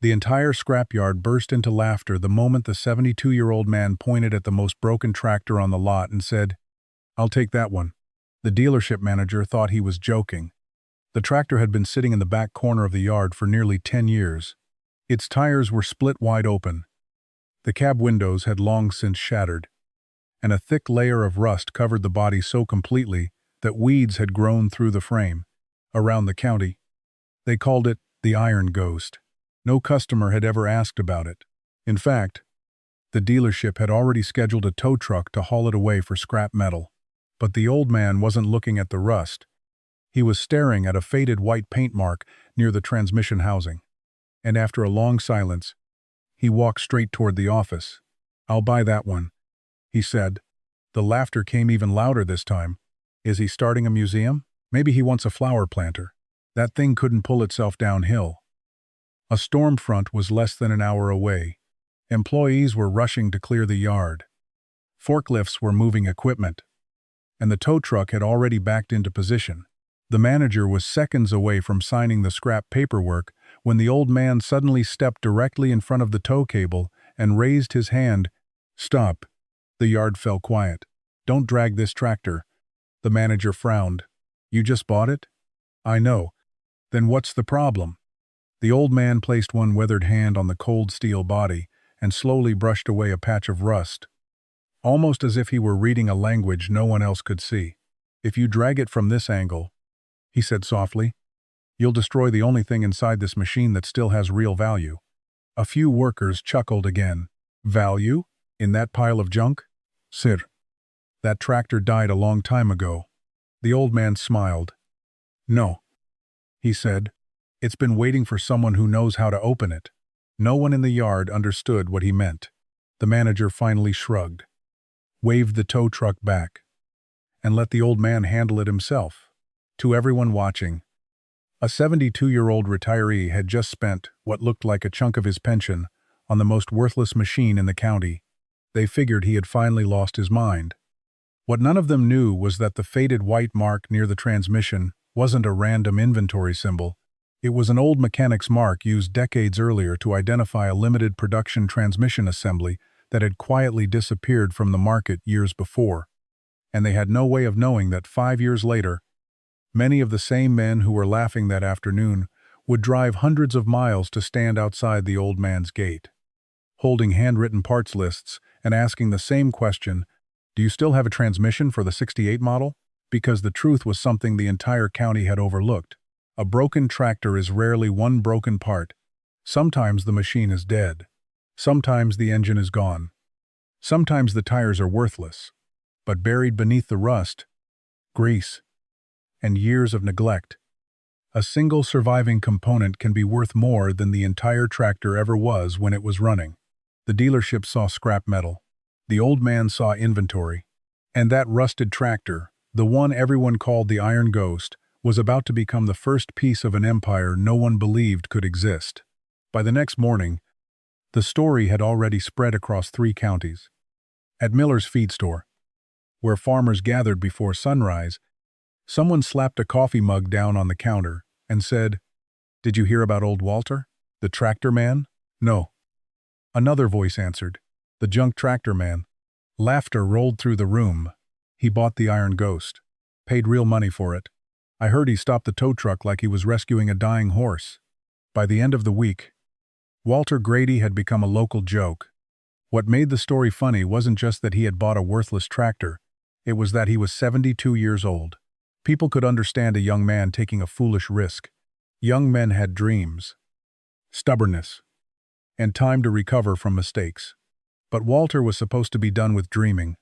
The entire scrapyard burst into laughter the moment the 72-year-old man pointed at the most broken tractor on the lot and said, "I'll take that one." The dealership manager thought he was joking. The tractor had been sitting in the back corner of the yard for nearly 10 years. Its tires were split wide open. The cab windows had long since shattered, and a thick layer of rust covered the body so completely that weeds had grown through the frame. Around the county, they called it the Iron Ghost. No customer had ever asked about it. In fact, the dealership had already scheduled a tow truck to haul it away for scrap metal. But the old man wasn't looking at the rust. He was staring at a faded white paint mark near the transmission housing. And after a long silence, he walked straight toward the office. "I'll buy that one," he said. The laughter came even louder this time. "Is he starting a museum? Maybe he wants a flower planter. That thing couldn't pull itself downhill." A storm front was less than an hour away. Employees were rushing to clear the yard. Forklifts were moving equipment, and the tow truck had already backed into position. The manager was seconds away from signing the scrap paperwork when the old man suddenly stepped directly in front of the tow cable and raised his hand. "Stop." The yard fell quiet. "Don't drag this tractor." The manager frowned. "You just bought it?" "I know." "Then what's the problem?" The old man placed one weathered hand on the cold steel body and slowly brushed away a patch of rust, almost as if he were reading a language no one else could see. "If you drag it from this angle," he said softly, "you'll destroy the only thing inside this machine that still has real value." A few workers chuckled again. "Value? In that pile of junk? Sir, that tractor died a long time ago." The old man smiled. "No," he said. "It's been waiting for someone who knows how to open it." No one in the yard understood what he meant. The manager finally shrugged, waved the tow truck back, and let the old man handle it himself. To everyone watching, a 72-year-old retiree had just spent what looked like a chunk of his pension on the most worthless machine in the county. They figured he had finally lost his mind. What none of them knew was that the faded white mark near the transmission wasn't a random inventory symbol. It was an old mechanic's mark used decades earlier to identify a limited production transmission assembly that had quietly disappeared from the market years before. And they had no way of knowing that 5 years later, many of the same men who were laughing that afternoon would drive hundreds of miles to stand outside the old man's gate, holding handwritten parts lists and asking the same question, "Do you still have a transmission for the '68 model?" Because the truth was something the entire county had overlooked. A broken tractor is rarely one broken part. Sometimes the machine is dead. Sometimes the engine is gone. Sometimes the tires are worthless. But buried beneath the rust, grease, and years of neglect, a single surviving component can be worth more than the entire tractor ever was when it was running. The dealership saw scrap metal. The old man saw inventory. And that rusted tractor, the one everyone called the Iron Ghost, was about to become the first piece of an empire no one believed could exist. By the next morning, the story had already spread across 3 counties. At Miller's feed store, where farmers gathered before sunrise, someone slapped a coffee mug down on the counter and said, "Did you hear about old Walter, the tractor man?" "No." Another voice answered, "The junk tractor man." Laughter rolled through the room. "He bought the Iron Ghost. Paid real money for it. I heard he stopped the tow truck like he was rescuing a dying horse." By the end of the week, Walter Grady had become a local joke. What made the story funny wasn't just that he had bought a worthless tractor, it was that he was 72 years old. People could understand a young man taking a foolish risk. Young men had dreams, stubbornness, and time to recover from mistakes. But Walter was supposed to be done with dreaming.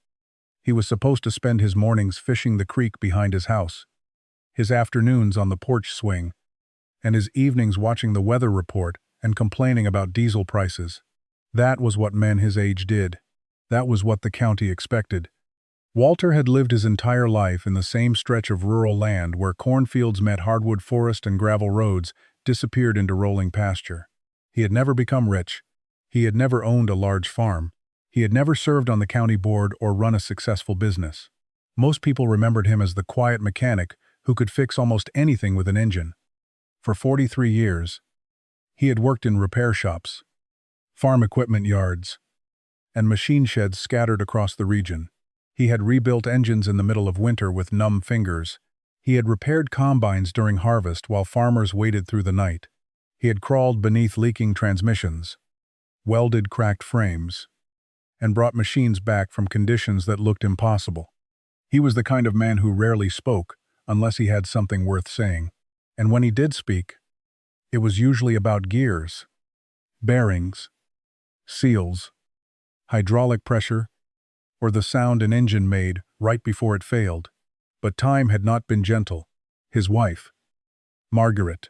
He was supposed to spend his mornings fishing the creek behind his house, his afternoons on the porch swing, and his evenings watching the weather report and complaining about diesel prices. That was what men his age did. That was what the county expected. Walter had lived his entire life in the same stretch of rural land where cornfields met hardwood forest and gravel roads disappeared into rolling pasture. He had never become rich. He had never owned a large farm. He had never served on the county board or run a successful business. Most people remembered him as the quiet mechanic who could fix almost anything with an engine. For 43 years, He had worked in repair shops, farm equipment yards, and machine sheds scattered across the region. He had rebuilt engines in the middle of winter with numb fingers. He had repaired combines during harvest while farmers waited through the night. He had crawled beneath leaking transmissions, welded cracked frames, and brought machines back from conditions that looked impossible. He was the kind of man who rarely spoke unless he had something worth saying. And when he did speak, it was usually about gears, bearings, seals, hydraulic pressure, or the sound an engine made right before it failed. But time had not been gentle. His wife, Margaret,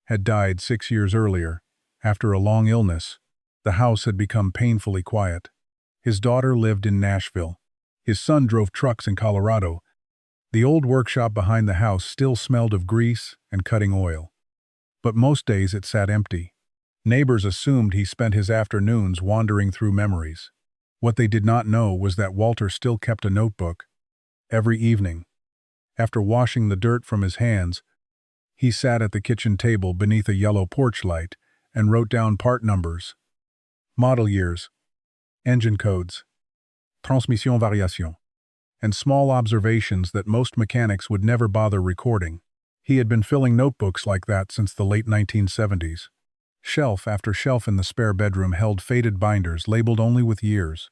had died 6 years earlier. After a long illness, the house had become painfully quiet. His daughter lived in Nashville. His son drove trucks in Colorado. The old workshop behind the house still smelled of grease and cutting oil. But most days it sat empty. Neighbors assumed he spent his afternoons wandering through memories. What they did not know was that Walter still kept a notebook. Every evening, after washing the dirt from his hands, he sat at the kitchen table beneath a yellow porch light and wrote down part numbers, model years, engine codes, transmission variation, and small observations that most mechanics would never bother recording. He had been filling notebooks like that since the late 1970s. Shelf after shelf in the spare bedroom held faded binders labeled only with years.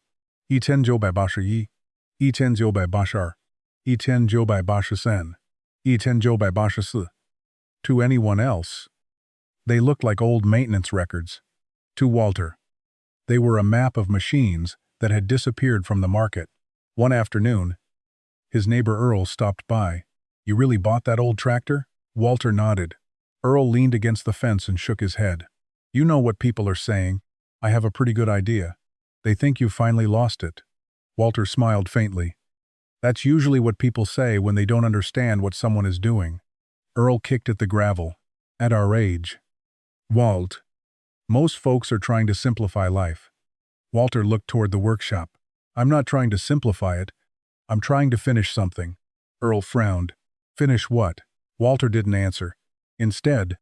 Itenjo by Bashayi, Itenjo by Bashar, Itenjo by Bashasen, Itenjo by Bashasu. To anyone else, they looked like old maintenance records. To Walter, they were a map of machines that had disappeared from the market. One afternoon, his neighbor Earl stopped by. "You really bought that old tractor?" Walter nodded. Earl leaned against the fence and shook his head. "You know what people are saying. I have a pretty good idea. They think you finally lost it." Walter smiled faintly. "That's usually what people say when they don't understand what someone is doing." Earl kicked at the gravel. "At our age, Walt, most folks are trying to simplify life." Walter looked toward the workshop. "I'm not trying to simplify it. I'm trying to finish something." Earl frowned. "Finish what?" Walter didn't answer. Instead,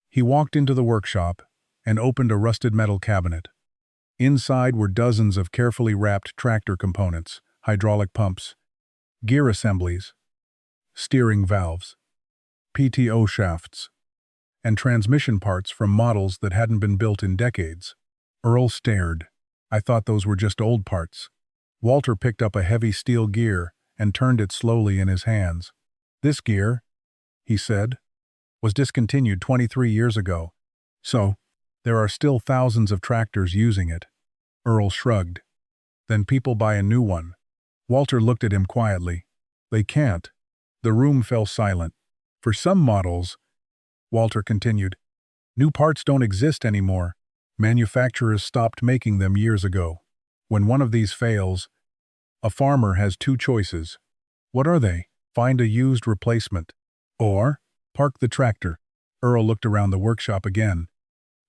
he walked into the workshop and opened a rusted metal cabinet. Inside were dozens of carefully wrapped tractor components, hydraulic pumps, gear assemblies, steering valves, PTO shafts, and transmission parts from models that hadn't been built in decades. Earl stared. "I thought those were just old parts." Walter picked up a heavy steel gear and turned it slowly in his hands. "This gear," he said, "was discontinued 23 years ago. So, there are still thousands of tractors using it." Earl shrugged. "Then people buy a new one." Walter looked at him quietly. "They can't." The room fell silent. "For some models," Walter continued, "new parts don't exist anymore. Manufacturers stopped making them years ago. When one of these fails, a farmer has two choices. What are they? Find a used replacement. Or park the tractor." Earl looked around the workshop again,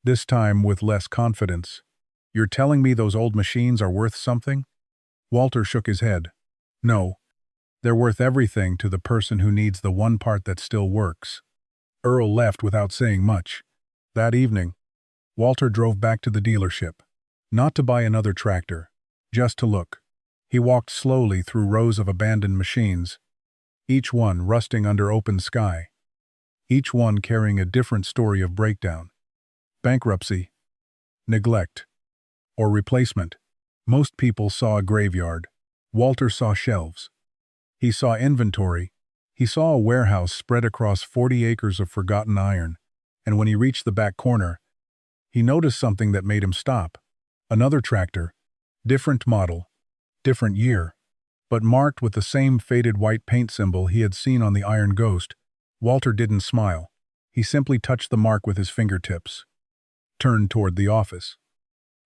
this time with less confidence. "You're telling me those old machines are worth something?" Walter shook his head. "No, they're worth everything to the person who needs the one part that still works." Earl left without saying much. That evening, Walter drove back to the dealership. Not to buy another tractor, just to look. He walked slowly through rows of abandoned machines, each one rusting under open sky, each one carrying a different story of breakdown, bankruptcy, neglect, or replacement. Most people saw a graveyard. Walter saw shelves. He saw inventory. He saw a warehouse spread across 40 acres of forgotten iron, and when he reached the back corner, he noticed something that made him stop. Another tractor, different model, different year, but marked with the same faded white paint symbol he had seen on the Iron Ghost. Walter didn't smile. He simply touched the mark with his fingertips, turned toward the office,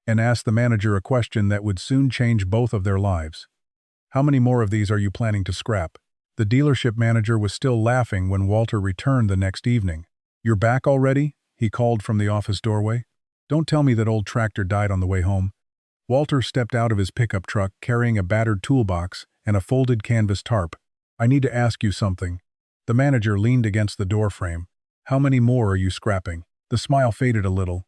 and asked the manager a question that would soon change both of their lives. "How many more of these are you planning to scrap?" The dealership manager was still laughing when Walter returned the next evening. "You're back already?" he called from the office doorway. "Don't tell me that old tractor died on the way home." Walter stepped out of his pickup truck carrying a battered toolbox and a folded canvas tarp. "I need to ask you something." The manager leaned against the doorframe. "How many more are you scrapping?" The smile faded a little.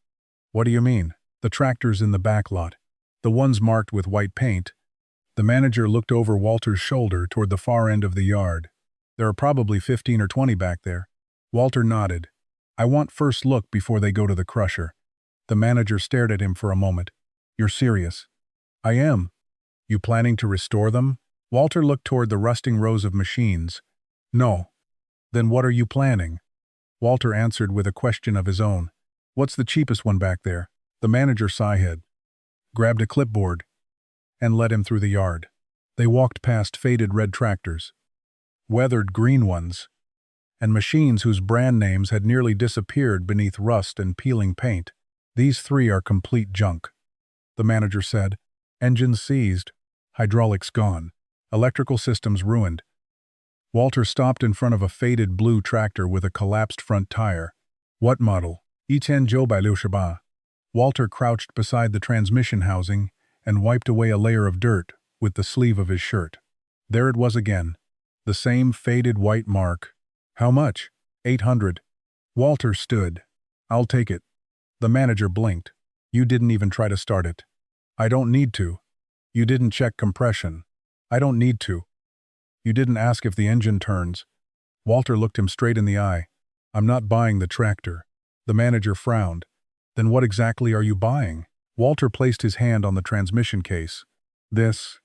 What do you mean? The tractors in the back lot. The ones marked with white paint. The manager looked over Walter's shoulder toward the far end of the yard. There are probably 15 or 20 back there. Walter nodded. I want first look before they go to the crusher. The manager stared at him for a moment. You're serious? I am. You planning to restore them? Walter looked toward the rusting rows of machines. No. Then what are you planning? Walter answered with a question of his own. What's the cheapest one back there? The manager sighed, grabbed a clipboard, and led him through the yard. They walked past faded red tractors, weathered green ones, and machines whose brand names had nearly disappeared beneath rust and peeling paint. These three are complete junk, the manager said. Engines seized, hydraulics gone, electrical systems ruined. Walter stopped in front of a faded blue tractor with a collapsed front tire. What model? Iten Jobai Shaba. Walter crouched beside the transmission housing and wiped away a layer of dirt with the sleeve of his shirt. There it was again, the same faded white mark. How much? 800. Walter stood. I'll take it. The manager blinked. You didn't even try to start it. I don't need to. You didn't check compression. I don't need to. You didn't ask if the engine turns. Walter looked him straight in the eye. I'm not buying the tractor. The manager frowned. Then what exactly are you buying? Walter placed his hand on the transmission case. This.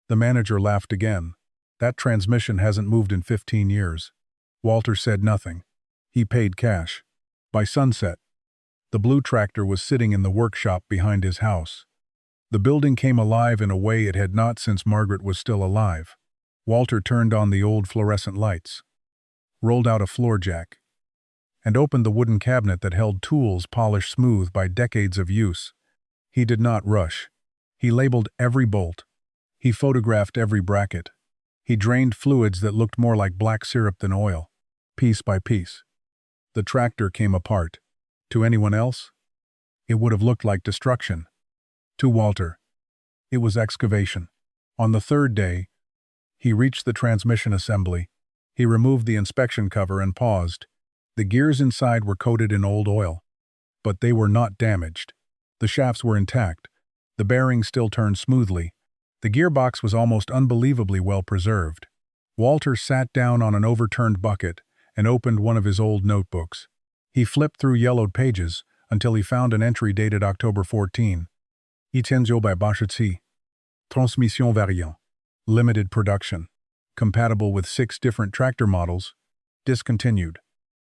The manager laughed again. That transmission hasn't moved in 15 years. Walter said nothing. He paid cash. By sunset, the blue tractor was sitting in the workshop behind his house. The building came alive in a way it had not since Margaret was still alive. Walter turned on the old fluorescent lights, rolled out a floor jack, and opened the wooden cabinet that held tools polished smooth by decades of use. He did not rush. He labeled every bolt. He photographed every bracket. He drained fluids that looked more like black syrup than oil, piece by piece. The tractor came apart. To anyone else, it would have looked like destruction. To Walter, it was excavation. On the third day, he reached the transmission assembly. He removed the inspection cover and paused. The gears inside were coated in old oil, but they were not damaged. The shafts were intact. The bearings still turned smoothly. The gearbox was almost unbelievably well preserved. Walter sat down on an overturned bucket and opened one of his old notebooks. He flipped through yellowed pages until he found an entry dated October 14. Itenzo by Bachetsi. Transmission variant. Limited production. Compatible with 6 different tractor models. Discontinued.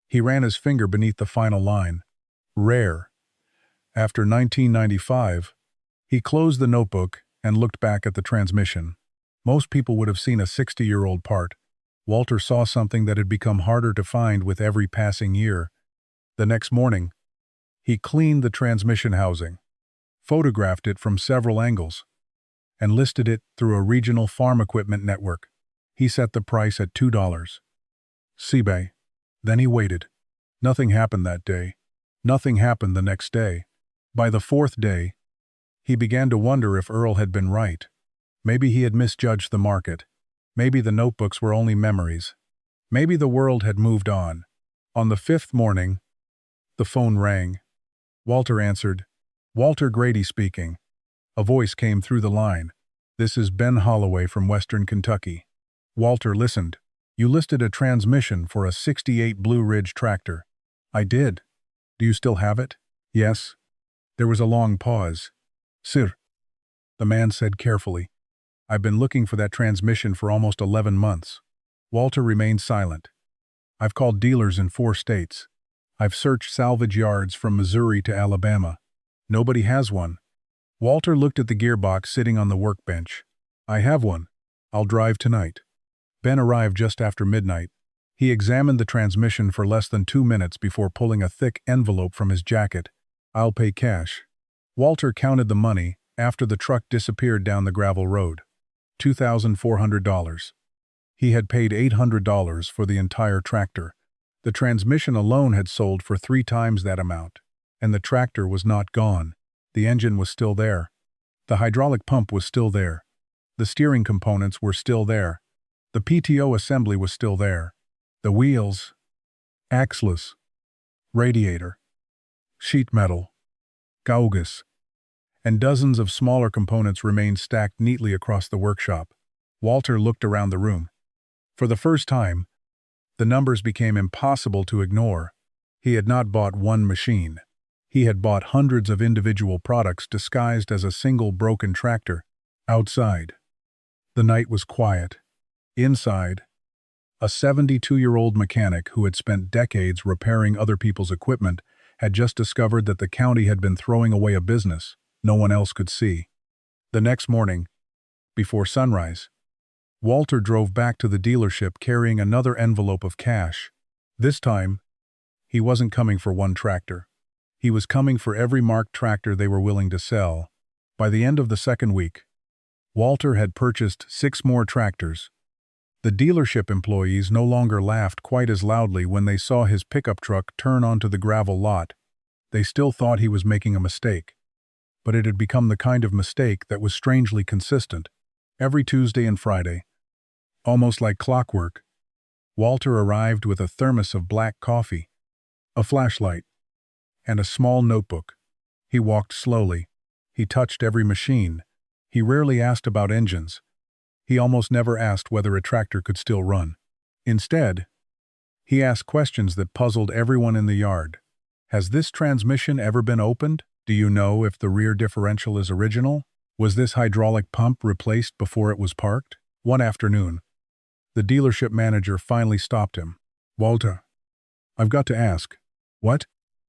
He ran his finger beneath the final line. Rare. After 1995, he closed the notebook and looked back at the transmission. Most people would have seen a 60-year-old part. Walter saw something that had become harder to find with every passing year. The next morning, he cleaned the transmission housing, photographed it from several angles, and listed it through a regional farm equipment network. He set the price at $2. eBay. Then he waited. Nothing happened that day. Nothing happened the next day. By the 4th day, he began to wonder if Earl had been right. Maybe he had misjudged the market. Maybe the notebooks were only memories. Maybe the world had moved on. On the 5th morning, the phone rang. Walter answered. Walter Grady speaking. A voice came through the line. This is Ben Holloway from Western Kentucky. Walter listened. You listed a transmission for a '68 Blue Ridge tractor. I did. Do you still have it? Yes. There was a long pause. Sir, the man said carefully. I've been looking for that transmission for almost 11 months. Walter remained silent. I've called dealers in 4 states. I've searched salvage yards from Missouri to Alabama. Nobody has one. Walter looked at the gearbox sitting on the workbench. I have one. I'll drive tonight. Ben arrived just after midnight. He examined the transmission for less than 2 minutes before pulling a thick envelope from his jacket. I'll pay cash. Walter counted the money after the truck disappeared down the gravel road. $2,400. He had paid $800 for the entire tractor. The transmission alone had sold for 3 times that amount. And the tractor was not gone. The engine was still there. The hydraulic pump was still there. The steering components were still there. The PTO assembly was still there. The wheels, axles, radiator, sheet metal, gauges, and dozens of smaller components remained stacked neatly across the workshop. Walter looked around the room. For the first time, the numbers became impossible to ignore. He had not bought one machine. He had bought hundreds of individual products disguised as a single broken tractor. Outside, the night was quiet. Inside, a 72-year-old mechanic who had spent decades repairing other people's equipment had just discovered that the county had been throwing away a business no one else could see. The next morning, before sunrise, Walter drove back to the dealership carrying another envelope of cash. This time, he wasn't coming for one tractor. He was coming for every marked tractor they were willing to sell. By the end of the second week, Walter had purchased 6 more tractors. The dealership employees no longer laughed quite as loudly when they saw his pickup truck turn onto the gravel lot. They still thought he was making a mistake. But it had become the kind of mistake that was strangely consistent. Every Tuesday and Friday, almost like clockwork, Walter arrived with a thermos of black coffee, a flashlight, and a small notebook. He walked slowly. He touched every machine. He rarely asked about engines. He almost never asked whether a tractor could still run. Instead, he asked questions that puzzled everyone in the yard. Has this transmission ever been opened? Do you know if the rear differential is original? Was this hydraulic pump replaced before it was parked? One afternoon, the dealership manager finally stopped him. Walter, I've got to ask. What?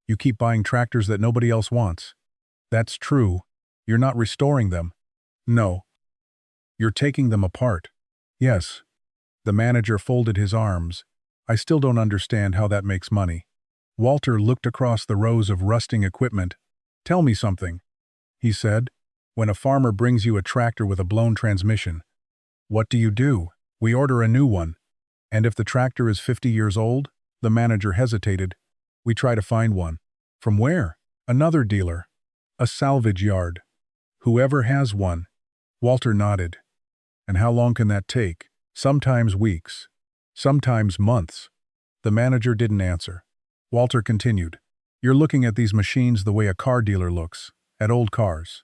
You keep buying tractors that nobody else wants. That's true. You're not restoring them. No. You're taking them apart. Yes. The manager folded his arms. I still don't understand how that makes money. Walter looked across the rows of rusting equipment. Tell me something, he said. When a farmer brings you a tractor with a blown transmission, what do? We order a new one. And if the tractor is 50 years old? The manager hesitated. We try to find one. From where? Another dealer. A salvage yard. Whoever has one. Walter nodded. And how long can that take? Sometimes weeks. Sometimes months. The manager didn't answer. Walter continued. You're looking at these machines the way a car dealer looks at old cars.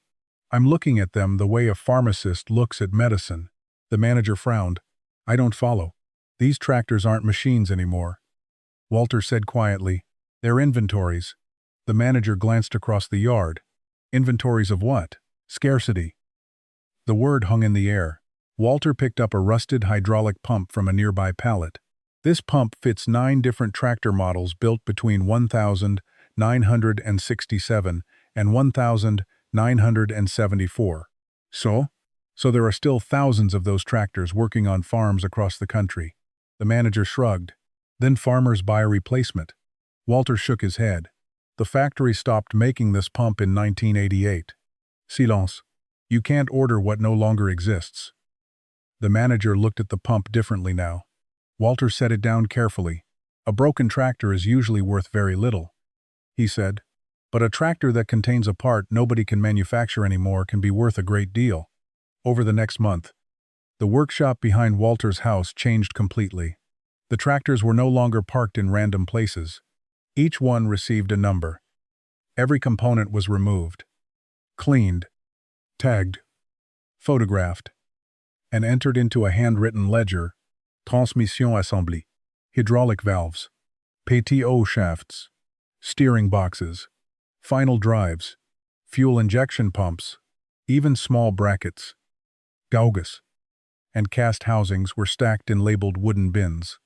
I'm looking at them the way a pharmacist looks at medicine. The manager frowned. I don't follow. These tractors aren't machines anymore. Walter said quietly, they're inventories. The manager glanced across the yard. Inventories of what? Scarcity. The word hung in the air. Walter picked up a rusted hydraulic pump from a nearby pallet. This pump fits 9 different tractor models built between 1967 and 1974. So there are still thousands of those tractors working on farms across the country. The manager shrugged. Then farmers buy a replacement. Walter shook his head. The factory stopped making this pump in 1988. Silence. You can't order what no longer exists. The manager looked at the pump differently now. Walter set it down carefully. A broken tractor is usually worth very little, he said. But a tractor that contains a part nobody can manufacture anymore can be worth a great deal. Over the next month, the workshop behind Walter's house changed completely. The tractors were no longer parked in random places. Each one received a number. Every component was removed, cleaned, tagged, photographed, and entered into a handwritten ledger. Transmission assemblée, hydraulic valves, PTO shafts, steering boxes, final drives, fuel injection pumps, even small brackets, gauges, and cast housings were stacked in labeled wooden bins.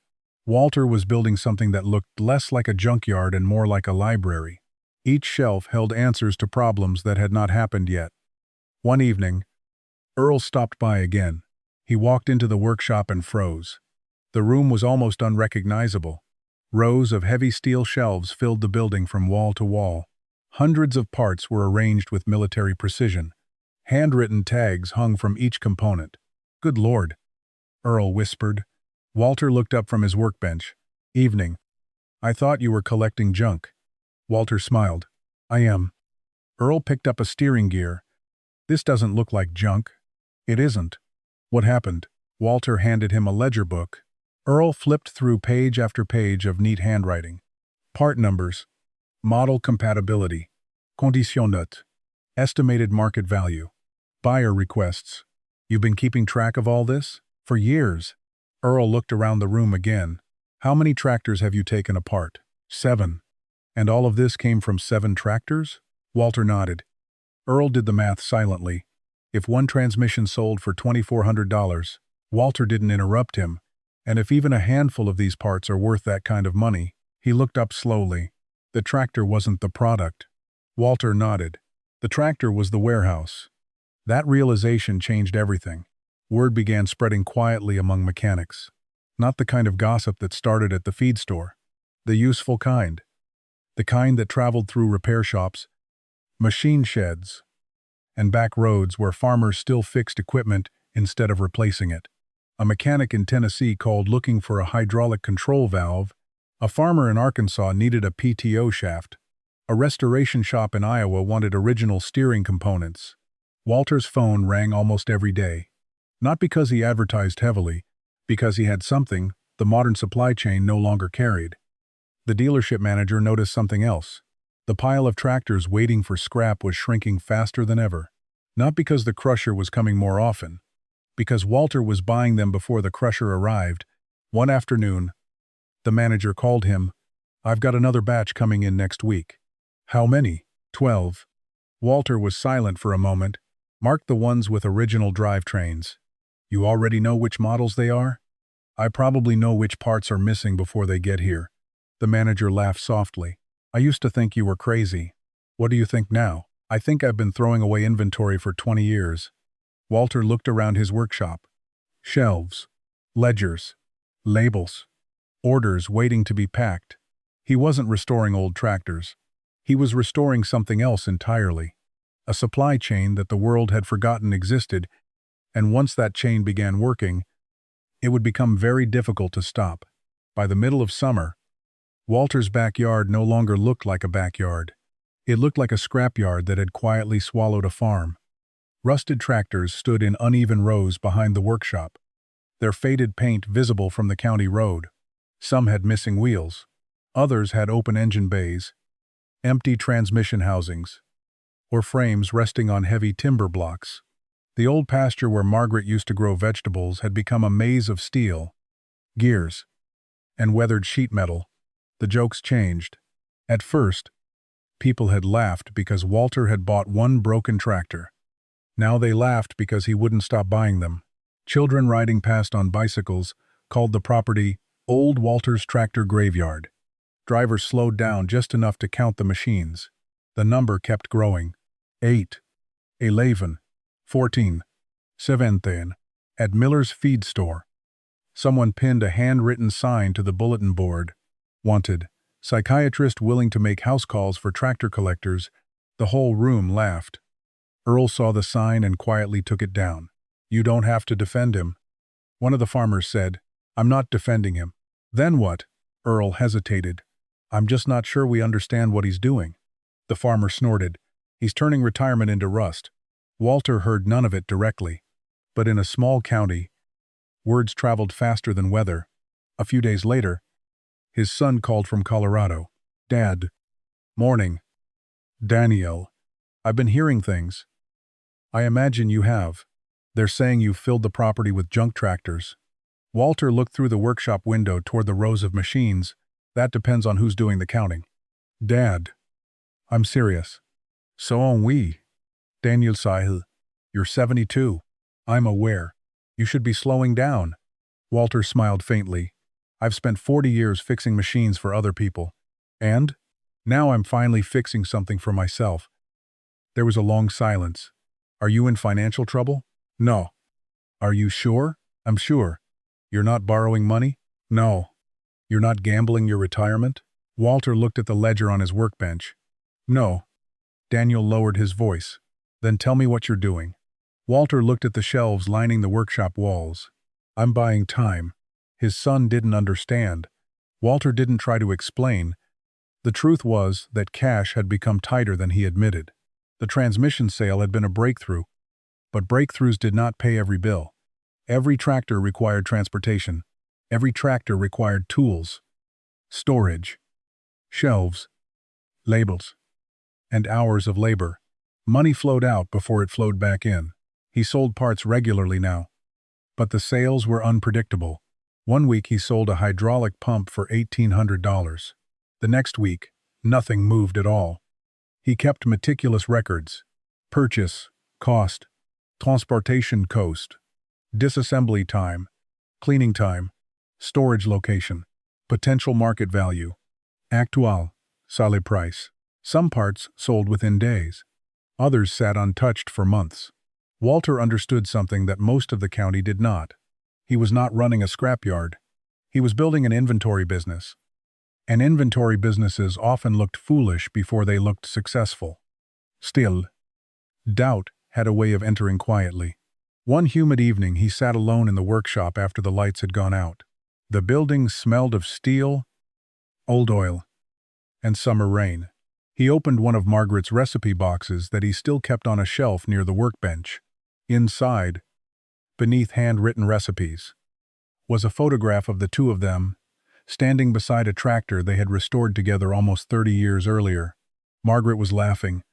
Walter was building something that looked less like a junkyard and more like a library. Each shelf held answers to problems that had not happened yet. One evening, Earl stopped by again. He walked into the workshop and froze. The room was almost unrecognizable. Rows of heavy steel shelves filled the building from wall to wall. Hundreds of parts were arranged with military precision. Handwritten tags hung from each component. Good Lord, Earl whispered. Walter looked up from his workbench. Evening. I thought you were collecting junk. Walter smiled. I am. Earl picked up a steering gear. This doesn't look like junk. It isn't. What happened? Walter handed him a ledger book. Earl flipped through page after page of neat handwriting. Part numbers. Model compatibility. Condition note. Estimated market value. Buyer requests. You've been keeping track of all this? For years. Earl looked around the room again. How many tractors have you taken apart? 7. And all of this came from 7 tractors? Walter nodded. Earl did the math silently. If one transmission sold for $2,400, Walter didn't interrupt him, and if even a handful of these parts are worth that kind of money, he looked up slowly. The tractor wasn't the product. Walter nodded. The tractor was the warehouse. That realization changed everything. Word began spreading quietly among mechanics. Not the kind of gossip that started at the feed store. The useful kind. The kind that traveled through repair shops, machine sheds, and back roads where farmers still fixed equipment instead of replacing it. A mechanic in Tennessee called looking for a hydraulic control valve. A farmer in Arkansas needed a PTO shaft. A restoration shop in Iowa wanted original steering components. Walter's phone rang almost every day. Not because he advertised heavily, because he had something the modern supply chain no longer carried. The dealership manager noticed something else. The pile of tractors waiting for scrap was shrinking faster than ever. Not because the crusher was coming more often, because Walter was buying them before the crusher arrived. One afternoon, the manager called him. I've got another batch coming in next week. How many? 12. Walter was silent for a moment. Mark the ones with original drivetrains. You already know which models they are? I probably know which parts are missing before they get here. The manager laughed softly. I used to think you were crazy. What do you think now? I think I've been throwing away inventory for 20 years. Walter looked around his workshop. Shelves, ledgers, labels, orders waiting to be packed. He wasn't restoring old tractors. He was restoring something else entirely. A supply chain that the world had forgotten existed, and once that chain began working, it would become very difficult to stop. By the middle of summer, Walter's backyard no longer looked like a backyard. It looked like a scrapyard that had quietly swallowed a farm. Rusted tractors stood in uneven rows behind the workshop, their faded paint visible from the county road. Some had missing wheels. Others had open engine bays, empty transmission housings, or frames resting on heavy timber blocks. The old pasture where Margaret used to grow vegetables had become a maze of steel, gears, and weathered sheet metal. The jokes changed. At first, people had laughed because Walter had bought one broken tractor. Now they laughed because he wouldn't stop buying them. Children riding past on bicycles called the property Old Walter's Tractor Graveyard. Drivers slowed down just enough to count the machines. The number kept growing. 8, 11, 14, 17. At Miller's feed store, someone pinned a handwritten sign to the bulletin board. Wanted. Psychiatrist willing to make house calls for tractor collectors. The whole room laughed. Earl saw the sign and quietly took it down. You don't have to defend him. One of the farmers said, I'm not defending him. Then what? Earl hesitated. I'm just not sure we understand what he's doing. The farmer snorted. He's turning retirement into rust. Walter heard none of it directly. But in a small county, words traveled faster than weather. A few days later, his son called from Colorado. Dad. Morning. Daniel. I've been hearing things. I imagine you have. They're saying you've filled the property with junk tractors. Walter looked through the workshop window toward the rows of machines. That depends on who's doing the counting. Dad. I'm serious. So are we. Daniel Sahil. You're 72. I'm aware. You should be slowing down. Walter smiled faintly. I've spent 40 years fixing machines for other people. And? Now I'm finally fixing something for myself. There was a long silence. Are you in financial trouble? No. Are you sure? I'm sure. You're not borrowing money? No. You're not gambling your retirement? Walter looked at the ledger on his workbench. No. Daniel lowered his voice. Then tell me what you're doing. Walter looked at the shelves lining the workshop walls. I'm buying time. His son didn't understand. Walter didn't try to explain. The truth was that cash had become tighter than he admitted. The transmission sale had been a breakthrough, but breakthroughs did not pay every bill. Every tractor required transportation. Every tractor required tools, storage, shelves, labels, and hours of labor. Money flowed out before it flowed back in. He sold parts regularly now, but the sales were unpredictable. One week he sold a hydraulic pump for $1,800. The next week, nothing moved at all. He kept meticulous records: purchase, cost, transportation cost, disassembly time, cleaning time, storage location, potential market value, actual, sale price. Some parts sold within days. Others sat untouched for months. Walter understood something that most of the county did not. He was not running a scrapyard. He was building an inventory business. And inventory businesses often looked foolish before they looked successful. Still, doubt had a way of entering quietly. One humid evening he sat alone in the workshop after the lights had gone out. The building smelled of steel, old oil, and summer rain. He opened one of Margaret's recipe boxes that he still kept on a shelf near the workbench. Inside, beneath handwritten recipes, was a photograph of the two of them, standing beside a tractor they had restored together almost 30 years earlier. Margaret was laughing.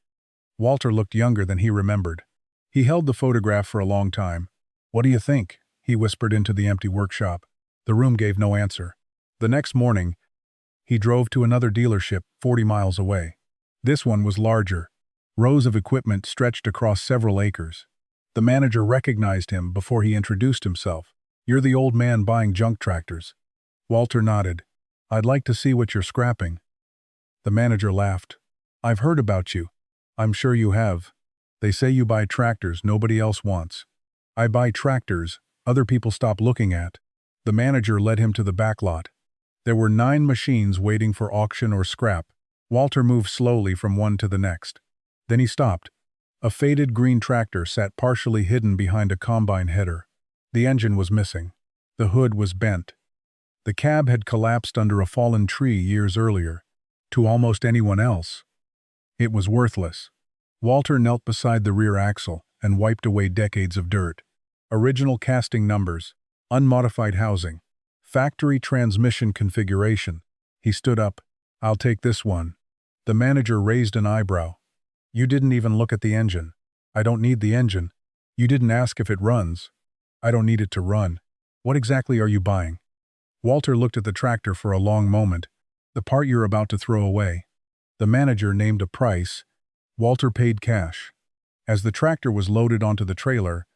Walter looked younger than he remembered. He held the photograph for a long time. "What do you think?" he whispered into the empty workshop. The room gave no answer. The next morning, he drove to another dealership 40 miles away. This one was larger. Rows of equipment stretched across several acres. The manager recognized him before he introduced himself. "You're the old man buying junk tractors." Walter nodded. "I'd like to see what you're scrapping." The manager laughed. "I've heard about you. I'm sure you have. They say you buy tractors nobody else wants." "I buy tractors other people stop looking at." The manager led him to the back lot. There were 9 machines waiting for auction or scrap. Walter moved slowly from one to the next. Then he stopped. A faded green tractor sat partially hidden behind a combine header. The engine was missing. The hood was bent. The cab had collapsed under a fallen tree years earlier. To almost anyone else, it was worthless. Walter knelt beside the rear axle and wiped away decades of dirt. Original casting numbers, unmodified housing, factory transmission configuration. He stood up. "I'll take this one." The manager raised an eyebrow. "You didn't even look at the engine." "I don't need the engine." "You didn't ask if it runs." "I don't need it to run." "What exactly are you buying?" Walter looked at the tractor for a long moment. "The part you're about to throw away." The manager named a price. Walter paid cash. As the tractor was loaded onto the trailer,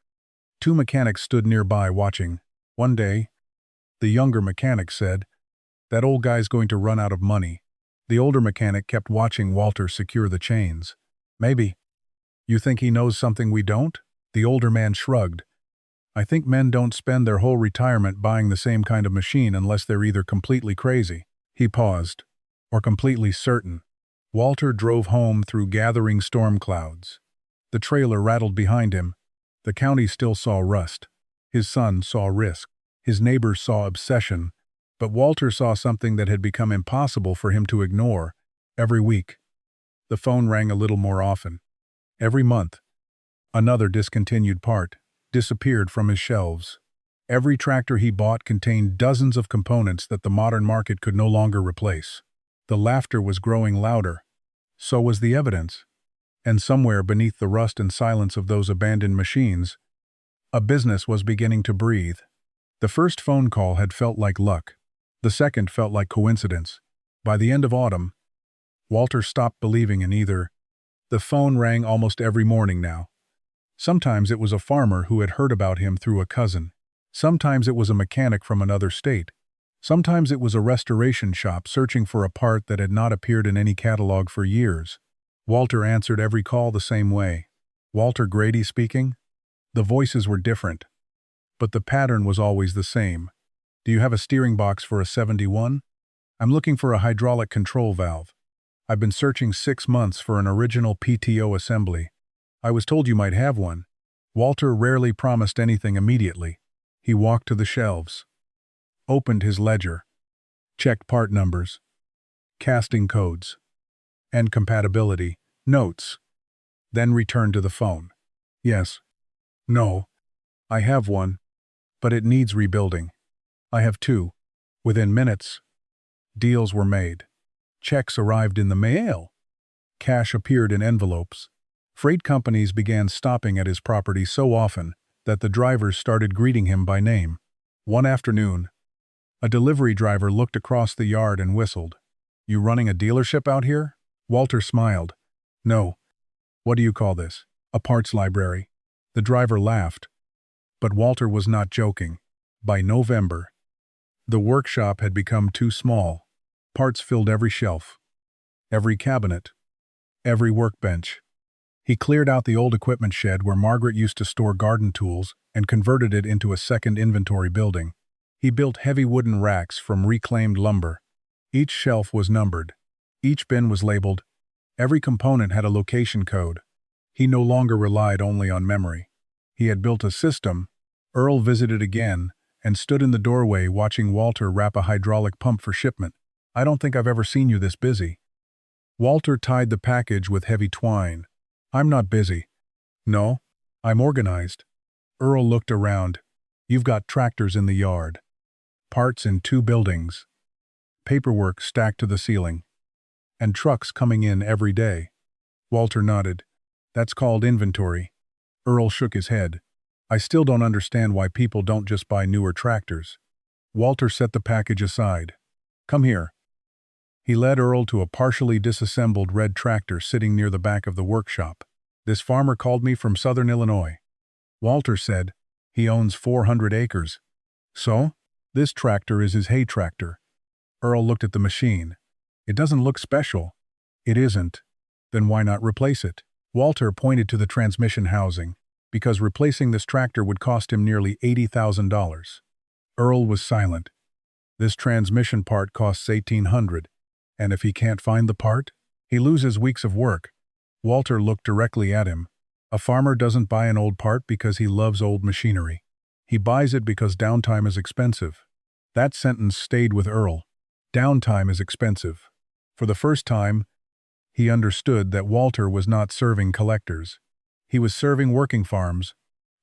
2 mechanics stood nearby watching. One day, the younger mechanic said, "That old guy's going to run out of money." The older mechanic kept watching Walter secure the chains. "Maybe. You think he knows something we don't?" The older man shrugged. "I think men don't spend their whole retirement buying the same kind of machine unless they're either completely crazy." He paused. "Or completely certain." Walter drove home through gathering storm clouds. The trailer rattled behind him. The county still saw rust. His son saw risk. His neighbors saw obsession. But Walter saw something that had become impossible for him to ignore. Every week, the phone rang a little more often. Every month, another discontinued part disappeared from his shelves. Every tractor he bought contained dozens of components that the modern market could no longer replace. The laughter was growing louder. So was the evidence. And somewhere beneath the rust and silence of those abandoned machines, a business was beginning to breathe. The first phone call had felt like luck. The second felt like coincidence. By the end of autumn, Walter stopped believing in either. The phone rang almost every morning now. Sometimes it was a farmer who had heard about him through a cousin. Sometimes it was a mechanic from another state. Sometimes it was a restoration shop searching for a part that had not appeared in any catalog for years. Walter answered every call the same way. "Walter Grady speaking?" The voices were different, but the pattern was always the same. "Do you have a steering box for a 71? I'm looking for a hydraulic control valve. I've been searching 6 months for an original PTO assembly. I was told you might have one." Walter rarely promised anything immediately. He walked to the shelves, opened his ledger, checked part numbers, casting codes, and compatibility notes, then returned to the phone. "Yes. No. I have one, but it needs rebuilding. I have 2. Within minutes, deals were made. Checks arrived in the mail. Cash appeared in envelopes. Freight companies began stopping at his property so often that the drivers started greeting him by name. One afternoon, a delivery driver looked across the yard and whistled. "You running a dealership out here?" Walter smiled. "No. What do you call this? A parts library." The driver laughed. But Walter was not joking. By November, the workshop had become too small. Parts filled every shelf, every cabinet, every workbench. He cleared out the old equipment shed where Margaret used to store garden tools and converted it into a second inventory building. He built heavy wooden racks from reclaimed lumber. Each shelf was numbered. Each bin was labeled. Every component had a location code. He no longer relied only on memory. He had built a system. Earl visited again and stood in the doorway watching Walter wrap a hydraulic pump for shipment. "I don't think I've ever seen you this busy." Walter tied the package with heavy twine. "I'm not busy." "No, I'm organized." Earl looked around. "You've got tractors in the yard, parts in 2 buildings, paperwork stacked to the ceiling, and trucks coming in every day." Walter nodded. "That's called inventory." Earl shook his head. "I still don't understand why people don't just buy newer tractors." Walter set the package aside. "Come here." He led Earl to a partially disassembled red tractor sitting near the back of the workshop. "This farmer called me from southern Illinois." Walter said, "He owns 400 acres. So? This tractor is his hay tractor." Earl looked at the machine. "It doesn't look special." "It isn't. Then why not replace it?" Walter pointed to the transmission housing, because replacing this tractor would cost him nearly $80,000. Earl was silent. "This transmission part costs $1,800. And if he can't find the part, he loses weeks of work." Walter looked directly at him. "A farmer doesn't buy an old part because he loves old machinery. He buys it because downtime is expensive." That sentence stayed with Earl. Downtime is expensive. For the first time, he understood that Walter was not serving collectors. He was serving working farms,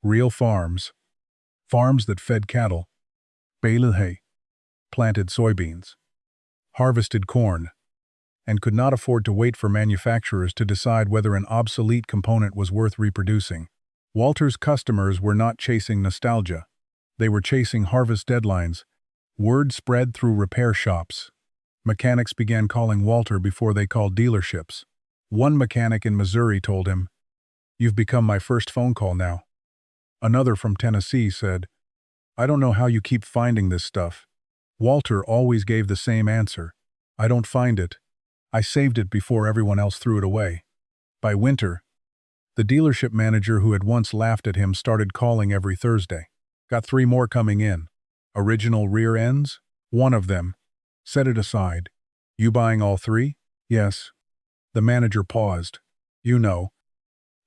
real farms, farms that fed cattle, baled hay, planted soybeans, harvested corn, and could not afford to wait for manufacturers to decide whether an obsolete component was worth reproducing. Walter's customers were not chasing nostalgia. They were chasing harvest deadlines. Word spread through repair shops. Mechanics began calling Walter before they called dealerships. One mechanic in Missouri told him, "You've become my first phone call now." Another from Tennessee said, "I don't know how you keep finding this stuff." Walter always gave the same answer: "I don't find it. I saved it before everyone else threw it away." By winter, the dealership manager who had once laughed at him started calling every Thursday. "Got 3 more coming in. Original rear ends?" "One of them." "Set it aside." "You buying all 3? "Yes." The manager paused. "You know,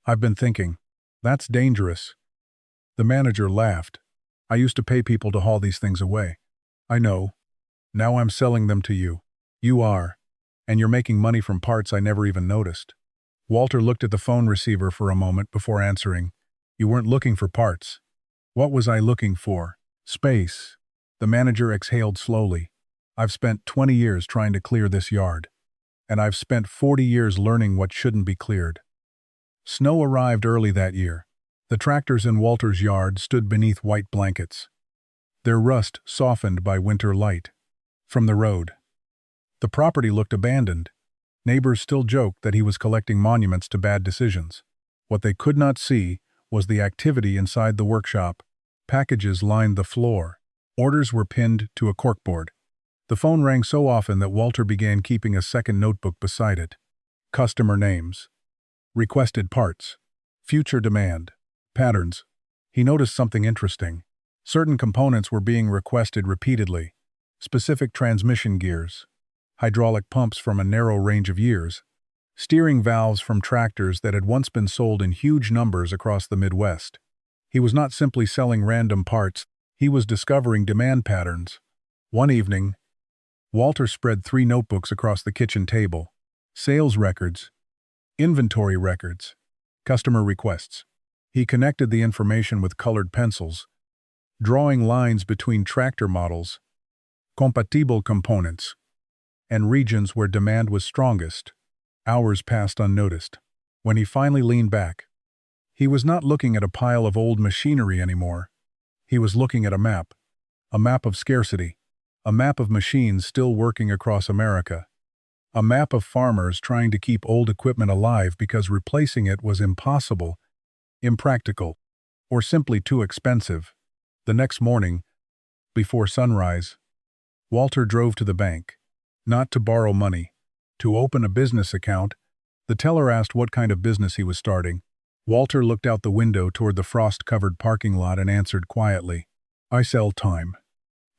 I've been thinking. That's dangerous." The manager laughed. "I used to pay people to haul these things away." "I know. Now I'm selling them to you." "You are. And you're making money from parts I never even noticed." Walter looked at the phone receiver for a moment before answering. "You weren't looking for parts." "What was I looking for?" "Space." The manager exhaled slowly. "I've spent 20 years trying to clear this yard. And I've spent 40 years learning what shouldn't be cleared." Snow arrived early that year. The tractors in Walter's yard stood beneath white blankets, their rust softened by winter light. From the road, the property looked abandoned. Neighbors still joked that he was collecting monuments to bad decisions. What they could not see was the activity inside the workshop. Packages lined the floor. Orders were pinned to a corkboard. The phone rang so often that Walter began keeping a second notebook beside it. Customer names, requested parts, future demand, patterns. He noticed something interesting. Certain components were being requested repeatedly. Specific transmission gears, hydraulic pumps from a narrow range of years, steering valves from tractors that had once been sold in huge numbers across the Midwest. He was not simply selling random parts, he was discovering demand patterns. One evening, Walter spread 3 notebooks across the kitchen table. Sales records, inventory records, customer requests. He connected the information with colored pencils, drawing lines between tractor models, compatible components, and regions where demand was strongest. Hours passed unnoticed. When he finally leaned back, he was not looking at a pile of old machinery anymore. He was looking at a map of scarcity, a map of machines still working across America, a map of farmers trying to keep old equipment alive because replacing it was impossible, impractical, or simply too expensive. The next morning, before sunrise, Walter drove to the bank, not to borrow money, to open a business account. The teller asked what kind of business he was starting. Walter looked out the window toward the frost-covered parking lot and answered quietly, "I sell time."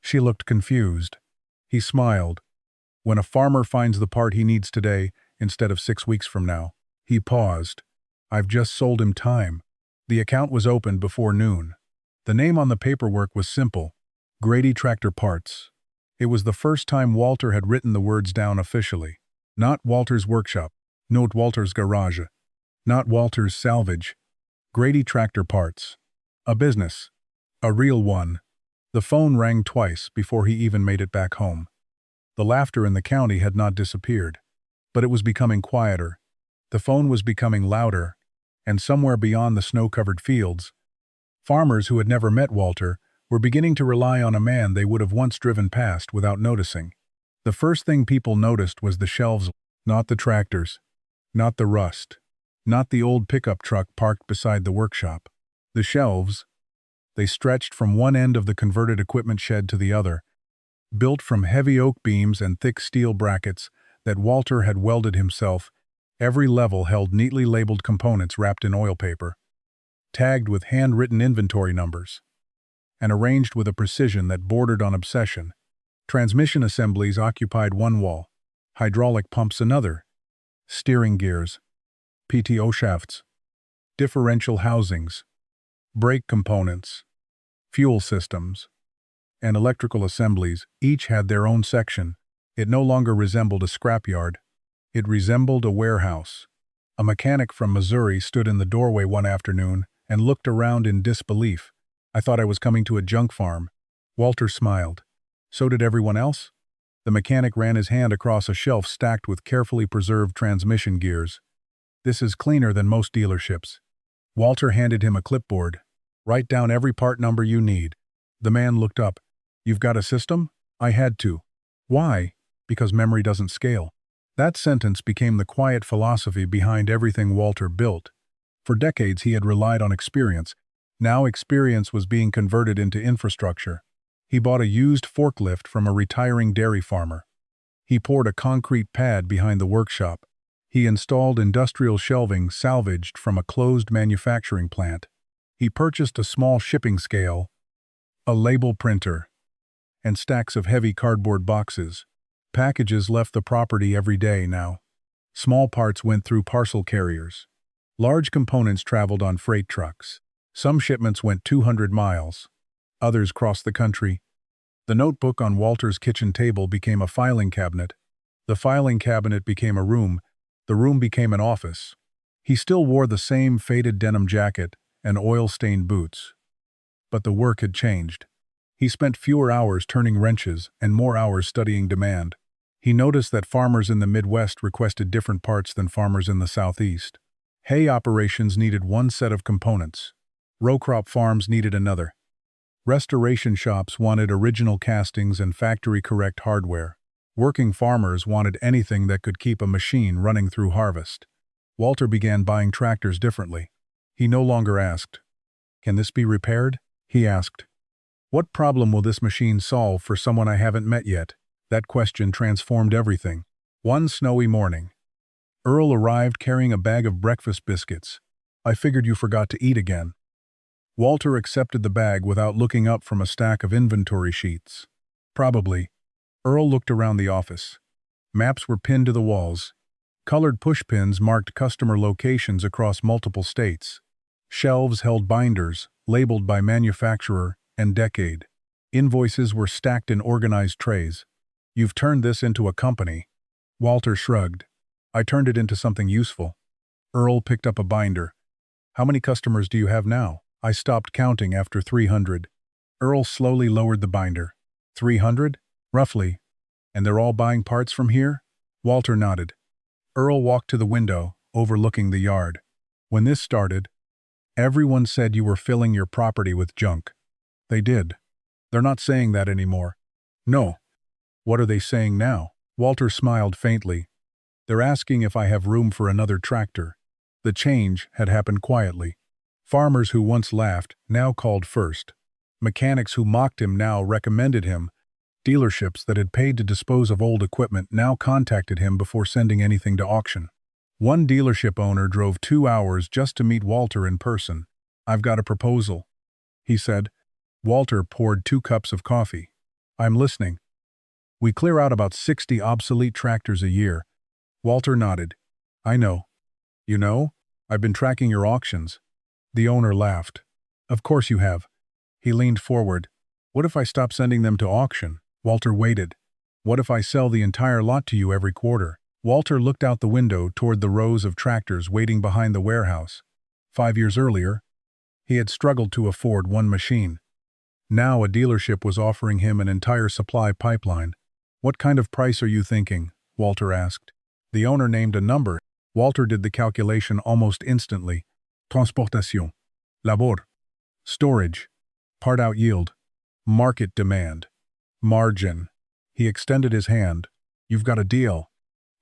She looked confused. He smiled. "When a farmer finds the part he needs today instead of 6 weeks from now." He paused. "I've just sold him time." The account was opened before noon. The name on the paperwork was simple: Grady Tractor Parts. It was the first time Walter had written the words down officially. Not Walter's workshop, not Walter's garage, not Walter's salvage. Grady Tractor Parts. A business. A real one. The phone rang twice before he even made it back home. The laughter in the county had not disappeared, but it was becoming quieter. The phone was becoming louder, and somewhere beyond the snow-covered fields, farmers who had never met Walter were beginning to rely on a man they would have once driven past without noticing. The first thing people noticed was the shelves, not the tractors, not the rust, not the old pickup truck parked beside the workshop. The shelves, they stretched from one end of the converted equipment shed to the other, built from heavy oak beams and thick steel brackets that Walter had welded himself. Every level held neatly labeled components wrapped in oil paper, tagged with handwritten inventory numbers, and arranged with a precision that bordered on obsession. Transmission assemblies occupied one wall, hydraulic pumps another, steering gears, PTO shafts, differential housings, brake components, fuel systems, and electrical assemblies each had their own section. It no longer resembled a scrapyard. It resembled a warehouse. A mechanic from Missouri stood in the doorway one afternoon and looked around in disbelief. "I thought I was coming to a junk farm." Walter smiled. "So did everyone else?" The mechanic ran his hand across a shelf stacked with carefully preserved transmission gears. "This is cleaner than most dealerships." Walter handed him a clipboard. "Write down every part number you need." The man looked up. "You've got a system?" "I had to." "Why?" "Because memory doesn't scale." That sentence became the quiet philosophy behind everything Walter built. For decades he had relied on experience. Now experience was being converted into infrastructure. He bought a used forklift from a retiring dairy farmer. He poured a concrete pad behind the workshop. He installed industrial shelving salvaged from a closed manufacturing plant. He purchased a small shipping scale, a label printer, and stacks of heavy cardboard boxes. Packages left the property every day now. Small parts went through parcel carriers. Large components traveled on freight trucks. Some shipments went 200 miles. Others crossed the country. The notebook on Walter's kitchen table became a filing cabinet. The filing cabinet became a room. The room became an office. He still wore the same faded denim jacket and oil-stained boots. But the work had changed. He spent fewer hours turning wrenches and more hours studying demand. He noticed that farmers in the Midwest requested different parts than farmers in the Southeast. Hay operations needed one set of components. Row crop farms needed another. Restoration shops wanted original castings and factory-correct hardware. Working farmers wanted anything that could keep a machine running through harvest. Walter began buying tractors differently. He no longer asked, "Can this be repaired?" He asked, "What problem will this machine solve for someone I haven't met yet?" That question transformed everything. One snowy morning, Earl arrived carrying a bag of breakfast biscuits. "I figured you forgot to eat again." Walter accepted the bag without looking up from a stack of inventory sheets. "Probably." Earl looked around the office. Maps were pinned to the walls. Colored pushpins marked customer locations across multiple states. Shelves held binders, labeled by manufacturer and decade. Invoices were stacked in organized trays. "You've turned this into a company." Walter shrugged. "I turned it into something useful." Earl picked up a binder. "How many customers do you have now?" "I stopped counting after 300. Earl slowly lowered the binder. 300? Roughly. "And they're all buying parts from here?" Walter nodded. Earl walked to the window, overlooking the yard. When this started, everyone said you were filling your property with junk. They did. They're not saying that anymore. No. What are they saying now? Walter smiled faintly. They're asking if I have room for another tractor. The change had happened quietly. Farmers who once laughed now called first. Mechanics who mocked him now recommended him. Dealerships that had paid to dispose of old equipment now contacted him before sending anything to auction. One dealership owner drove 2 hours just to meet Walter in person. "I've got a proposal," he said. Walter poured 2 cups of coffee. "I'm listening." "We clear out about 60 obsolete tractors a year." Walter nodded. "I know." "You know? I've been tracking your auctions." The owner laughed. "Of course you have." He leaned forward. "What if I stop sending them to auction?" Walter waited. "What if I sell the entire lot to you every quarter?" Walter looked out the window toward the rows of tractors waiting behind the warehouse. 5 years earlier, he had struggled to afford one machine. Now a dealership was offering him an entire supply pipeline. "What kind of price are you thinking?" Walter asked. The owner named a number. Walter did the calculation almost instantly. Transportation, labor, storage, part-out yield, market demand, margin. He extended his hand. "You've got a deal."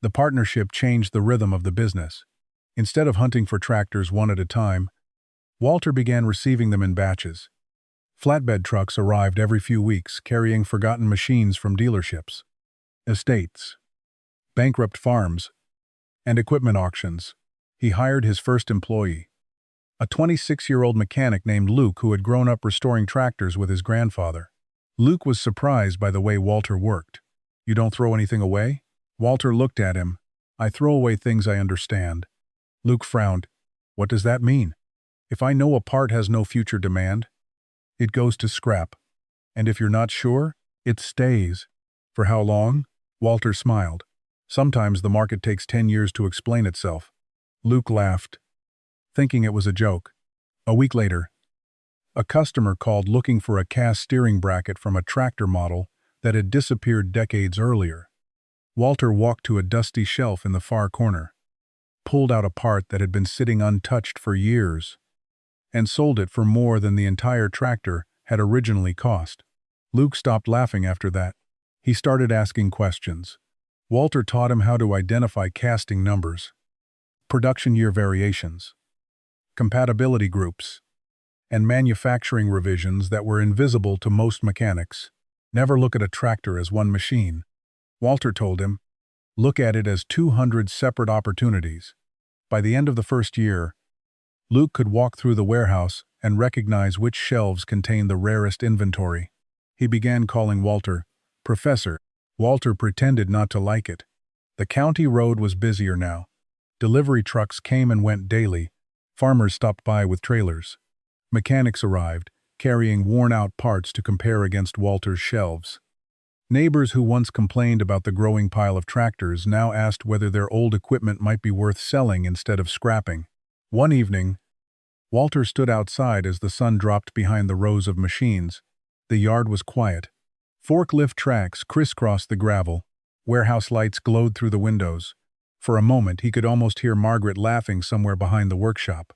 The partnership changed the rhythm of the business. Instead of hunting for tractors one at a time, Walter began receiving them in batches. Flatbed trucks arrived every few weeks, carrying forgotten machines from dealerships, estates, bankrupt farms, and equipment auctions. He hired his first employee, a 26-year-old mechanic named Luke who had grown up restoring tractors with his grandfather. Luke was surprised by the way Walter worked. "You don't throw anything away?" Walter looked at him. "I throw away things I understand." Luke frowned. "What does that mean?" "If I know a part has no future demand, it goes to scrap. And if you're not sure, it stays." "For how long?" Walter smiled. "Sometimes the market takes 10 years to explain itself." Luke laughed, thinking it was a joke. A week later, a customer called looking for a cast steering bracket from a tractor model that had disappeared decades earlier. Walter walked to a dusty shelf in the far corner, pulled out a part that had been sitting untouched for years, and sold it for more than the entire tractor had originally cost. Luke stopped laughing after that. He started asking questions. Walter taught him how to identify casting numbers, production year variations, compatibility groups, and manufacturing revisions that were invisible to most mechanics. "Never look at a tractor as one machine," Walter told him. "Look at it as 200 separate opportunities." By the end of the first year, Luke could walk through the warehouse and recognize which shelves contained the rarest inventory. He began calling Walter Professor. Walter pretended not to like it. The county road was busier now. Delivery trucks came and went daily. Farmers stopped by with trailers. Mechanics arrived, carrying worn-out parts to compare against Walter's shelves. Neighbors who once complained about the growing pile of tractors now asked whether their old equipment might be worth selling instead of scrapping. One evening, Walter stood outside as the sun dropped behind the rows of machines. The yard was quiet. Forklift tracks crisscrossed the gravel. Warehouse lights glowed through the windows. For a moment, he could almost hear Margaret laughing somewhere behind the workshop.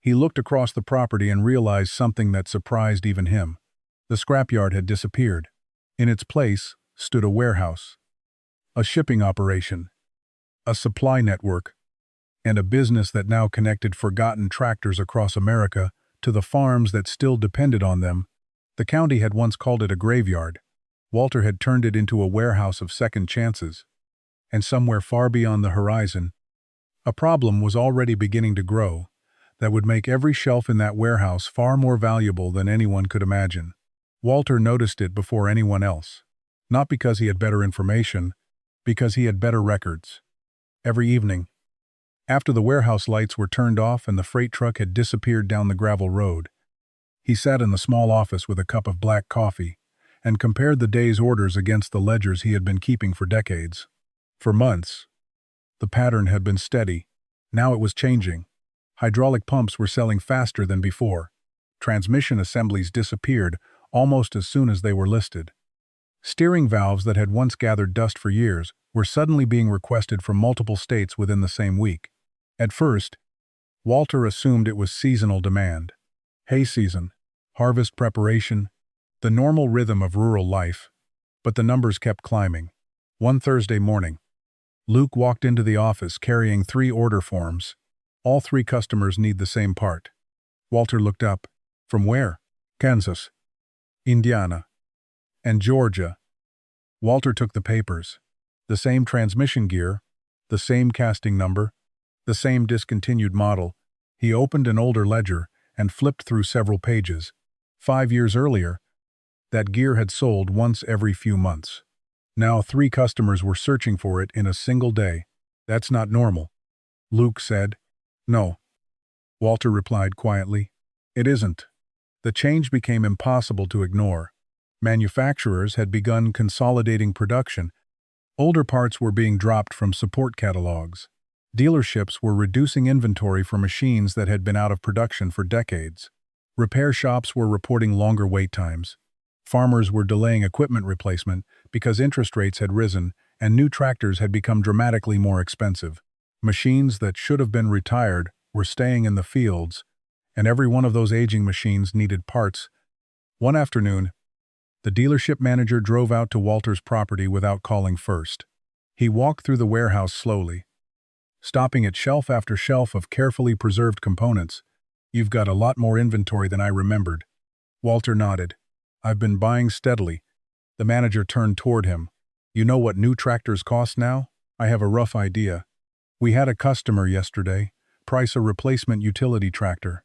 He looked across the property and realized something that surprised even him. The scrapyard had disappeared. In its place stood a warehouse, a shipping operation, a supply network, and a business that now connected forgotten tractors across America to the farms that still depended on them. The county had once called it a graveyard. Walter had turned it into a warehouse of second chances. And somewhere far beyond the horizon, a problem was already beginning to grow that would make every shelf in that warehouse far more valuable than anyone could imagine. Walter noticed it before anyone else. Not because he had better information, because he had better records. Every evening, after the warehouse lights were turned off and the freight truck had disappeared down the gravel road, he sat in the small office with a cup of black coffee and compared the day's orders against the ledgers he had been keeping for decades. For months, the pattern had been steady. Now it was changing. Hydraulic pumps were selling faster than before. Transmission assemblies disappeared almost as soon as they were listed. Steering valves that had once gathered dust for years were suddenly being requested from multiple states within the same week. At first, Walter assumed it was seasonal demand. Hay season, harvest preparation, the normal rhythm of rural life. But the numbers kept climbing. One Thursday morning, Luke walked into the office carrying 3 order forms. All 3 customers need the same part. Walter looked up. From where? Kansas, Indiana, and Georgia. Walter took the papers. The same transmission gear, the same casting number, the same discontinued model. He opened an older ledger and flipped through several pages. 5 years earlier, that gear had sold once every few months. Now 3 customers were searching for it in a single day. That's not normal, Luke said. No, Walter replied quietly. It isn't. The change became impossible to ignore. Manufacturers had begun consolidating production. Older parts were being dropped from support catalogs. Dealerships were reducing inventory for machines that had been out of production for decades. Repair shops were reporting longer wait times. Farmers were delaying equipment replacement because interest rates had risen and new tractors had become dramatically more expensive. Machines that should have been retired were staying in the fields, and every one of those aging machines needed parts. One afternoon, the dealership manager drove out to Walter's property without calling first. He walked through the warehouse slowly, stopping at shelf after shelf of carefully preserved components. You've got a lot more inventory than I remembered. Walter nodded. I've been buying steadily. The manager turned toward him. You know what new tractors cost now? I have a rough idea. We had a customer yesterday price a replacement utility tractor.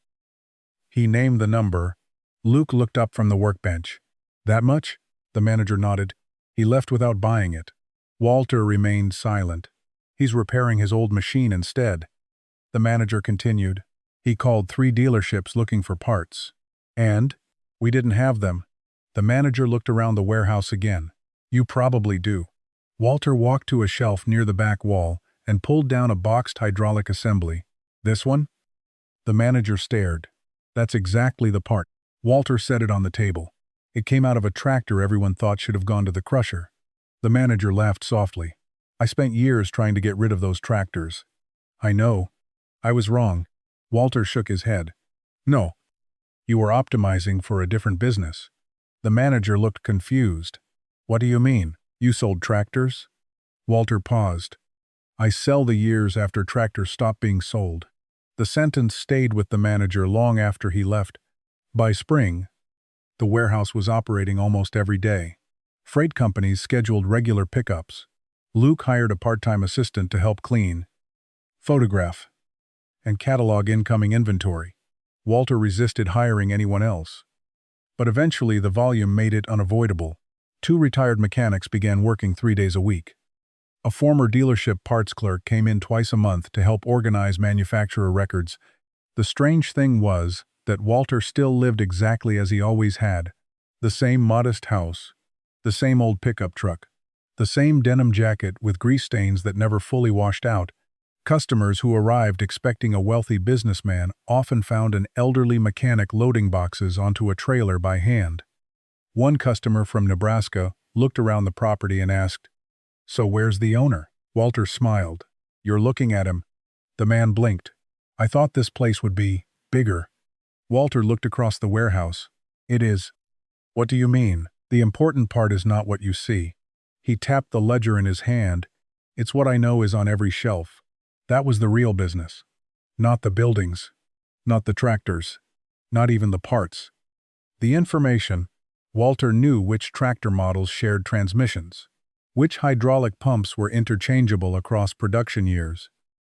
He named the number. Luke looked up from the workbench. That much? The manager nodded. He left without buying it. Walter remained silent. He's repairing his old machine instead. The manager continued. He called 3 dealerships looking for parts. And? We didn't have them. The manager looked around the warehouse again. You probably do. Walter walked to a shelf near the back wall and pulled down a boxed hydraulic assembly. This one? The manager stared. That's exactly the part. Walter set it on the table. It came out of a tractor everyone thought should have gone to the crusher. The manager laughed softly. I spent years trying to get rid of those tractors. I know. I was wrong. Walter shook his head. No. You were optimizing for a different business. The manager looked confused. What do you mean? You sold tractors? Walter paused. I sell the years after tractors stopped being sold. The sentence stayed with the manager long after he left. By spring, the warehouse was operating almost every day. Freight companies scheduled regular pickups. Luke hired a part-time assistant to help clean, photograph, and catalog incoming inventory. Walter resisted hiring anyone else. But eventually the volume made it unavoidable. 2 retired mechanics began working 3 days a week. A former dealership parts clerk came in twice a month to help organize manufacturer records. The strange thing was that Walter still lived exactly as he always had. The same modest house, the same old pickup truck, the same denim jacket with grease stains that never fully washed out. Customers who arrived expecting a wealthy businessman often found an elderly mechanic loading boxes onto a trailer by hand. One customer from Nebraska looked around the property and asked, "So where's the owner?" Walter smiled. "You're looking at him." The man blinked. "I thought this place would be bigger." Walter looked across the warehouse. "It is." "What do you mean?" "The important part is not what you see." He tapped the ledger in his hand. "It's what I know is on every shelf." That was the real business. Not the buildings, not the tractors, not even the parts. The information. Walter knew which tractor models shared transmissions, which hydraulic pumps were interchangeable across production years,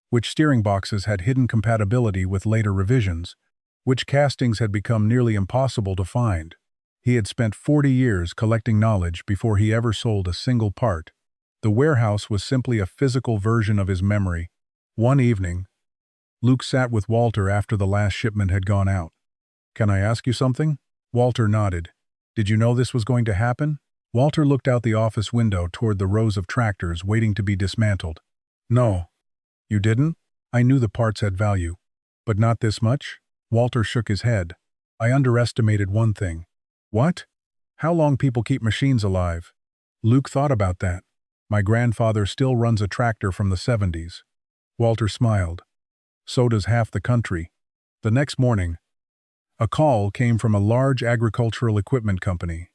which steering boxes had hidden compatibility with later revisions, which castings had become nearly impossible to find. He had spent 40 years collecting knowledge before he ever sold a single part. The warehouse was simply a physical version of his memory. One evening, Luke sat with Walter after the last shipment had gone out. "Can I ask you something?" Walter nodded. "Did you know this was going to happen?" Walter looked out the office window toward the rows of tractors waiting to be dismantled. "No." "You didn't?" "I knew the parts had value." "But not this much?" Walter shook his head. "I underestimated one thing." "What?" "How long people keep machines alive. Luke thought about that. My grandfather still runs a tractor from the 70s. Walter smiled. So does half the country. The next morning, a call came from a large agricultural equipment company.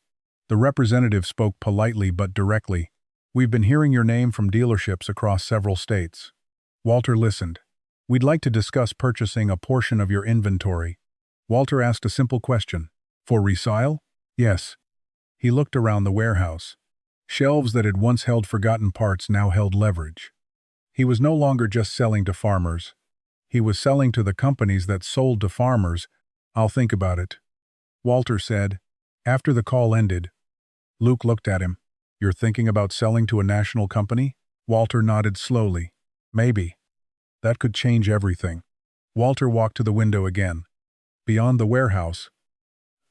The representative spoke politely but directly. We've been hearing your name from dealerships across several states. Walter listened. We'd like to discuss purchasing a portion of your inventory. Walter asked a simple question. For resale? Yes. He looked around the warehouse. Shelves that had once held forgotten parts now held leverage. He was no longer just selling to farmers. He was selling to the companies that sold to farmers. I'll think about it, Walter said. After the call ended, Luke looked at him. You're thinking about selling to a national company? Walter nodded slowly. Maybe. That could change everything. Walter walked to the window again. Beyond the warehouse,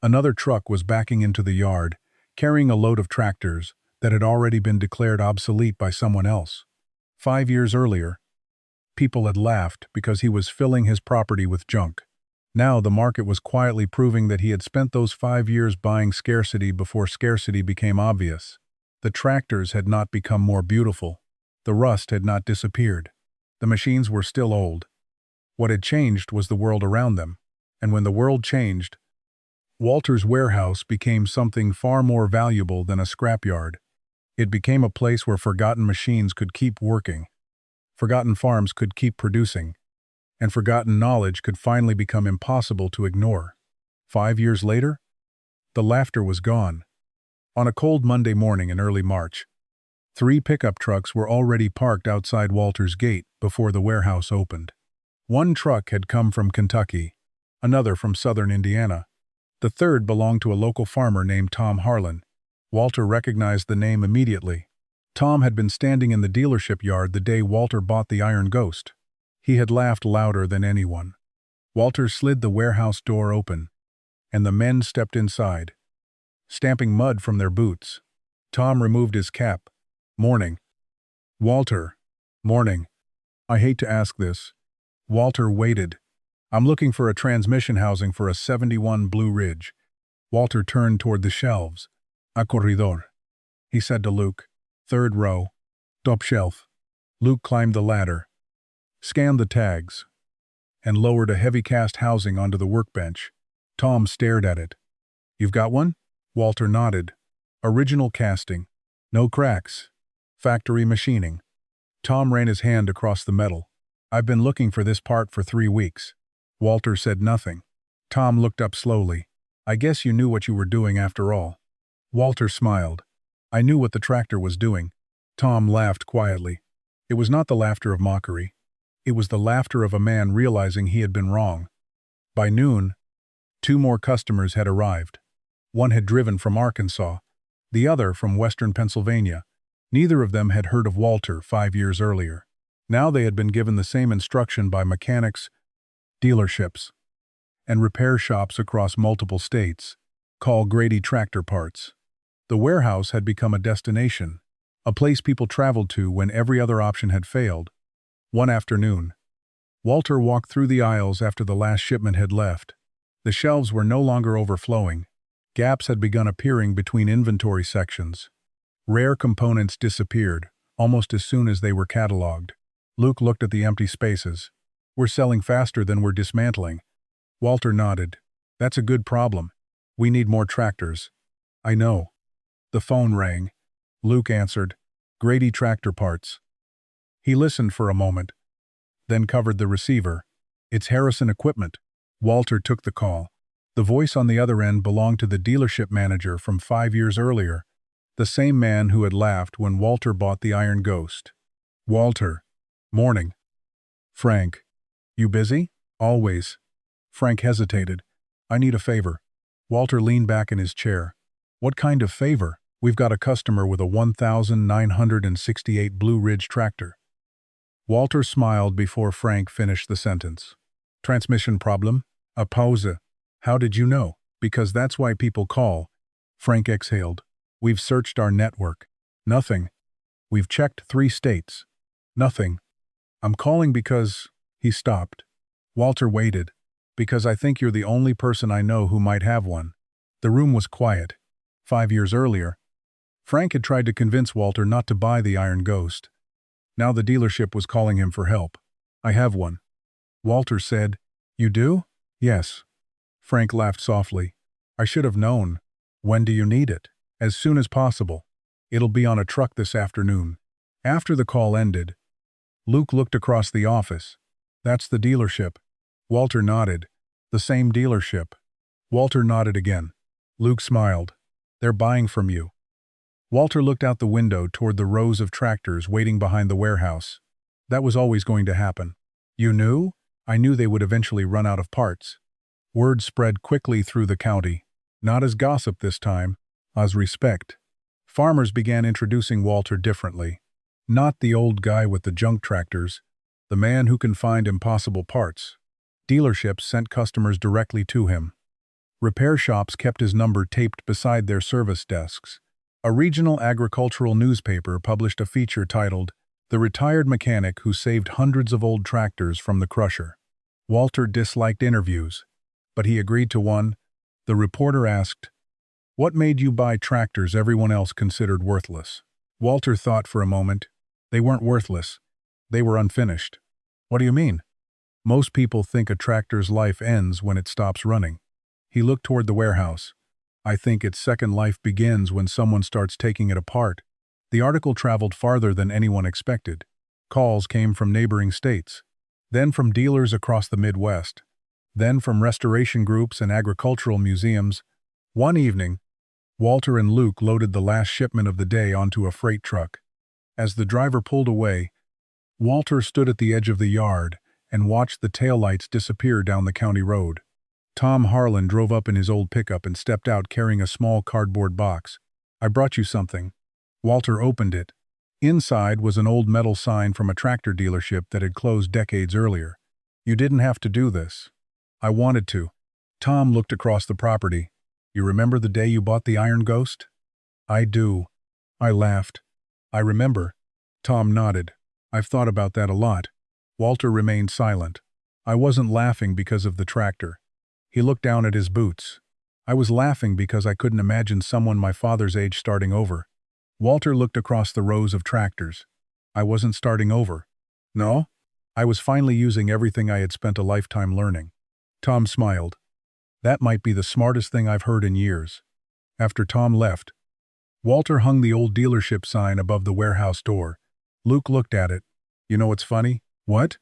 another truck was backing into the yard, carrying a load of tractors that had already been declared obsolete by someone else. 5 years earlier, people had laughed because he was filling his property with junk. Now the market was quietly proving that he had spent those 5 years buying scarcity before scarcity became obvious. The tractors had not become more beautiful. The rust had not disappeared. The machines were still old. What had changed was the world around them. And when the world changed, Walter's warehouse became something far more valuable than a scrapyard. It became a place where forgotten machines could keep working, forgotten farms could keep producing, and forgotten knowledge could finally become impossible to ignore. 5 years later, the laughter was gone. On a cold Monday morning in early March, 3 pickup trucks were already parked outside Walter's gate before the warehouse opened. One truck had come from Kentucky, another from southern Indiana. The third belonged to a local farmer named Tom Harlan. Walter recognized the name immediately. Tom had been standing in the dealership yard the day Walter bought the Iron Ghost. He had laughed louder than anyone. Walter slid the warehouse door open, and the men stepped inside, stamping mud from their boots. Tom removed his cap. Morning. Walter. Morning. I hate to ask this. Walter waited. I'm looking for a transmission housing for a 71 Blue Ridge. Walter turned toward the shelves. A corredor, he said to Luke. 3rd row. Top shelf. Luke climbed the ladder, scanned the tags, and lowered a heavy cast housing onto the workbench. Tom stared at it. You've got one? Walter nodded. Original casting. No cracks. Factory machining. Tom ran his hand across the metal. I've been looking for this part for 3 weeks. Walter said nothing. Tom looked up slowly. I guess you knew what you were doing after all. Walter smiled. I knew what the tractor was doing. Tom laughed quietly. It was not the laughter of mockery. It was the laughter of a man realizing he had been wrong. By noon, 2 more customers had arrived. One had driven from Arkansas, the other from western Pennsylvania. Neither of them had heard of Walter 5 years earlier. Now they had been given the same instruction by mechanics, dealerships, and repair shops across multiple states. Call Grady Tractor Parts. The warehouse had become a destination, a place people traveled to when every other option had failed. One afternoon, Walter walked through the aisles after the last shipment had left. The shelves were no longer overflowing. Gaps had begun appearing between inventory sections. Rare components disappeared almost as soon as they were cataloged. Luke looked at the empty spaces. We're selling faster than we're dismantling. Walter nodded. That's a good problem. We need more tractors. I know. The phone rang. Luke answered. Grady Tractor Parts. He listened for a moment, then covered the receiver. It's Harrison Equipment. Walter took the call. The voice on the other end belonged to the dealership manager from 5 years earlier, the same man who had laughed when Walter bought the Iron Ghost. Walter. Morning. Frank. You busy? Always. Frank hesitated. I need a favor. Walter leaned back in his chair. What kind of favor? We've got a customer with a 1968 Blue Ridge tractor. Walter smiled before Frank finished the sentence. Transmission problem? A pause. How did you know? Because that's why people call. Frank exhaled. We've searched our network. Nothing. We've checked 3 states. Nothing. I'm calling because... He stopped. Walter waited. Because I think you're the only person I know who might have one. The room was quiet. 5 years earlier, Frank had tried to convince Walter not to buy the Iron Ghost. Now the dealership was calling him for help. "I have one." Walter said, "You do?" "Yes." Frank laughed softly. "I should have known. When do you need it?" "As soon as possible. It'll be on a truck this afternoon." After the call ended, Luke looked across the office. "That's the dealership." Walter nodded. "The same dealership." Walter nodded again. Luke smiled. "They're buying from you." Walter looked out the window toward the rows of tractors waiting behind the warehouse. That was always going to happen. "You knew?" "I knew they would eventually run out of parts." Word spread quickly through the county. Not as gossip this time, as respect. Farmers began introducing Walter differently. Not the old guy with the junk tractors, the man who can find impossible parts. Dealerships sent customers directly to him. Repair shops kept his number taped beside their service desks. A regional agricultural newspaper published a feature titled, "The Retired Mechanic Who Saved Hundreds of Old Tractors from the Crusher." Walter disliked interviews, but he agreed to one. The reporter asked, "What made you buy tractors everyone else considered worthless?" Walter thought for a moment. They weren't worthless. They were unfinished. "What do you mean?" "Most people think a tractor's life ends when it stops running." He looked toward the warehouse. "I think its second life begins when someone starts taking it apart." The article traveled farther than anyone expected. Calls came from neighboring states, then from dealers across the Midwest, then from restoration groups and agricultural museums. One evening, Walter and Luke loaded the last shipment of the day onto a freight truck. As the driver pulled away, Walter stood at the edge of the yard and watched the taillights disappear down the county road. Tom Harlan drove up in his old pickup and stepped out carrying a small cardboard box. "I brought you something." Walter opened it. Inside was an old metal sign from a tractor dealership that had closed decades earlier. "You didn't have to do this." "I wanted to." Tom looked across the property. "You remember the day you bought the Iron Ghost?" "I do." I laughed. "I remember." Tom nodded. "I've thought about that a lot." Walter remained silent. "I wasn't laughing because of the tractor." He looked down at his boots. "I was laughing because I couldn't imagine someone my father's age starting over." Walter looked across the rows of tractors. "I wasn't starting over." "No?" "I was finally using everything I had spent a lifetime learning." Tom smiled. "That might be the smartest thing I've heard in years." After Tom left, Walter hung the old dealership sign above the warehouse door. Luke looked at it. "You know what's funny?" "What?"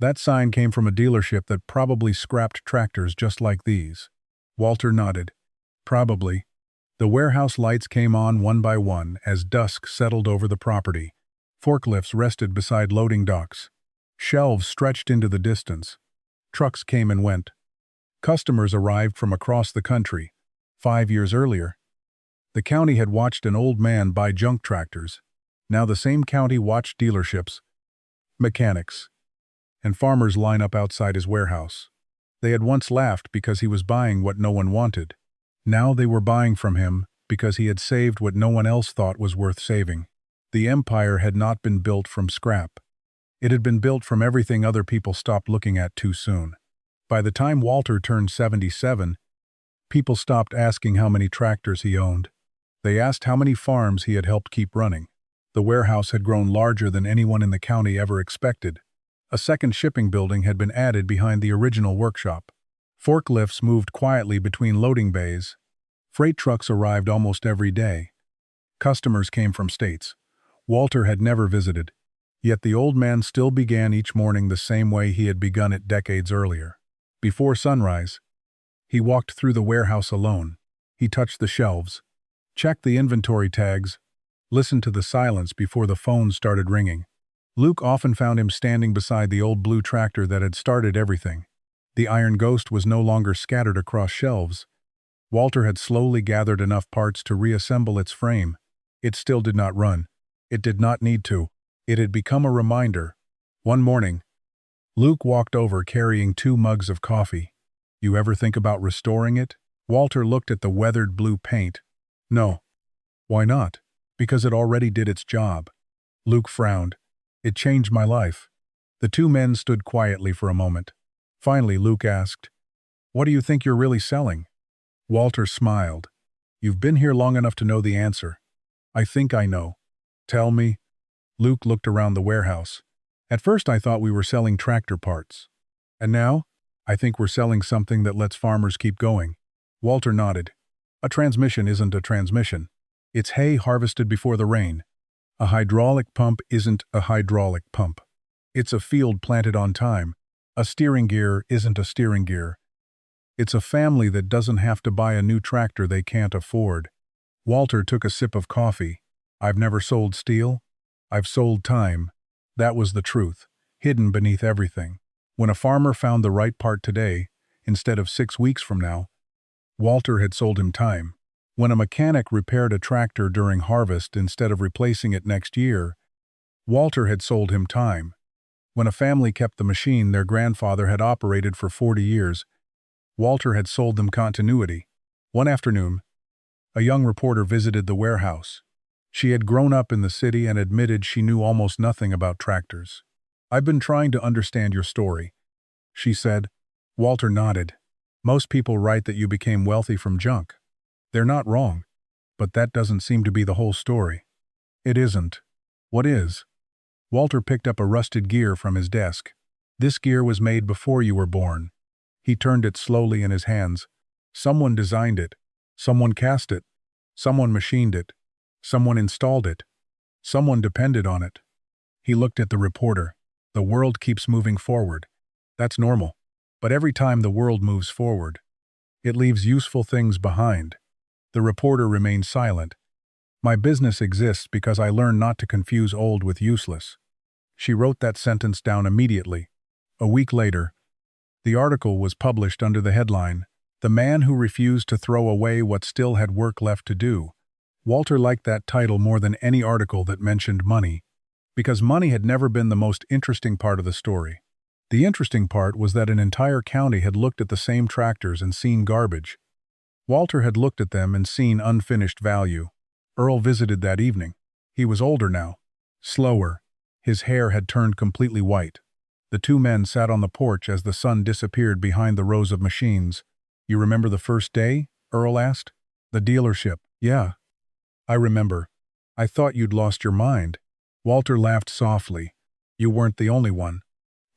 "That sign came from a dealership that probably scrapped tractors just like these." Walter nodded. "Probably." The warehouse lights came on one by one as dusk settled over the property. Forklifts rested beside loading docks. Shelves stretched into the distance. Trucks came and went. Customers arrived from across the country. 5 years earlier, the county had watched an old man buy junk tractors. Now the same county watched dealerships, mechanics, and farmers line up outside his warehouse. They had once laughed because he was buying what no one wanted. Now they were buying from him because he had saved what no one else thought was worth saving. The empire had not been built from scrap. It had been built from everything other people stopped looking at too soon. By the time Walter turned 77, people stopped asking how many tractors he owned. They asked how many farms he had helped keep running. The warehouse had grown larger than anyone in the county ever expected. A second shipping building had been added behind the original workshop. Forklifts moved quietly between loading bays. Freight trucks arrived almost every day. Customers came from states Walter had never visited. Yet the old man still began each morning the same way he had begun it decades earlier. Before sunrise, he walked through the warehouse alone. He touched the shelves, checked the inventory tags, listened to the silence before the phone started ringing. Luke often found him standing beside the old blue tractor that had started everything. The Iron Ghost was no longer scattered across shelves. Walter had slowly gathered enough parts to reassemble its frame. It still did not run. It did not need to. It had become a reminder. One morning, Luke walked over carrying 2 mugs of coffee. "You ever think about restoring it?" Walter looked at the weathered blue paint. "No." "Why not?" "Because it already did its job." Luke frowned. "It changed my life." The 2 men stood quietly for a moment. Finally, Luke asked, "What do you think you're really selling?" Walter smiled. "You've been here long enough to know the answer." I think I know. Tell me. Luke looked around the warehouse. At first I thought we were selling tractor parts. And now? I think we're selling something that lets farmers keep going. Walter nodded. A transmission isn't a transmission. It's hay harvested before the rain. A hydraulic pump isn't a hydraulic pump. It's a field planted on time. A steering gear isn't a steering gear. It's a family that doesn't have to buy a new tractor they can't afford. Walter took a sip of coffee. I've never sold steel. I've sold time. That was the truth, hidden beneath everything. When a farmer found the right part today, instead of 6 weeks from now, Walter had sold him time. When a mechanic repaired a tractor during harvest instead of replacing it next year, Walter had sold him time. When a family kept the machine their grandfather had operated for 40 years, Walter had sold them continuity. One afternoon, a young reporter visited the warehouse. She had grown up in the city and admitted she knew almost nothing about tractors. I've been trying to understand your story, she said. Walter nodded. Most people write that you became wealthy from junk. They're not wrong, but that doesn't seem to be the whole story. It isn't. What is? Walter picked up a rusted gear from his desk. This gear was made before you were born. He turned it slowly in his hands. Someone designed it. Someone cast it. Someone machined it. Someone installed it. Someone depended on it. He looked at the reporter. The world keeps moving forward. That's normal. But every time the world moves forward, it leaves useful things behind. The reporter remained silent. My business exists because I learned not to confuse old with useless. She wrote that sentence down immediately. A week later, the article was published under the headline, "The Man Who Refused to Throw Away What Still Had Work Left to Do." Walter liked that title more than any article that mentioned money, because money had never been the most interesting part of the story. The interesting part was that an entire county had looked at the same tractors and seen garbage. Walter had looked at them and seen unfinished value. Earl visited that evening. He was older now, slower. His hair had turned completely white. The two men sat on the porch as the sun disappeared behind the rows of machines. You remember the first day? Earl asked. The dealership. Yeah. I remember. I thought you'd lost your mind. Walter laughed softly. You weren't the only one.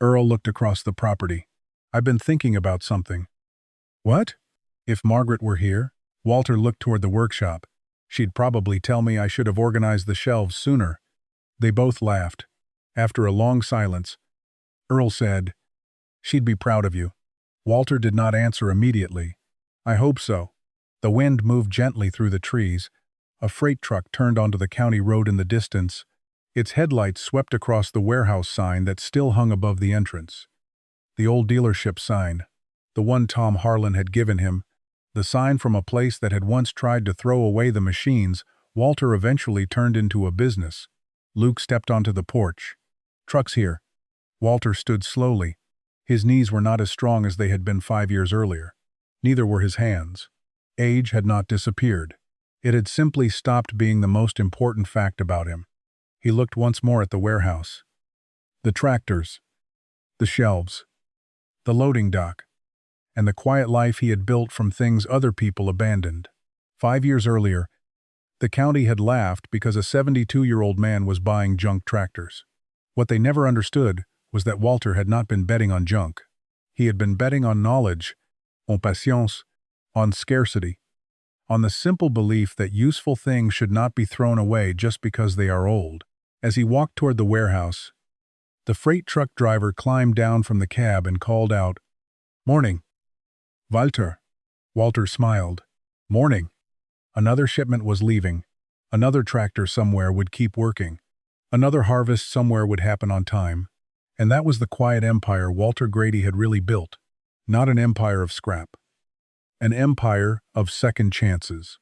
Earl looked across the property. I've been thinking about something. What? If Margaret were here? Walter looked toward the workshop. She'd probably tell me I should have organized the shelves sooner. They both laughed. After a long silence, Earl said, She'd be proud of you. Walter did not answer immediately. I hope so. The wind moved gently through the trees. A freight truck turned onto the county road in the distance. Its headlights swept across the warehouse sign that still hung above the entrance. The old dealership sign, the one Tom Harlan had given him, the sign from a place that had once tried to throw away the machines Walter eventually turned into a business. Luke stepped onto the porch. Truck's here. Walter stood slowly. His knees were not as strong as they had been 5 years earlier. Neither were his hands. Age had not disappeared. It had simply stopped being the most important fact about him. He looked once more at the warehouse. The tractors, the shelves, the loading dock, and the quiet life he had built from things other people abandoned. 5 years earlier, the county had laughed because a 72-year-old man was buying junk tractors. What they never understood was that Walter had not been betting on junk. He had been betting on knowledge, en patience, on scarcity, on the simple belief that useful things should not be thrown away just because they are old. As he walked toward the warehouse, the freight truck driver climbed down from the cab and called out, Morning. Walter. Walter smiled. Morning. Another shipment was leaving. Another tractor somewhere would keep working. Another harvest somewhere would happen on time. And that was the quiet empire Walter Grady had really built. Not an empire of scrap. An empire of second chances.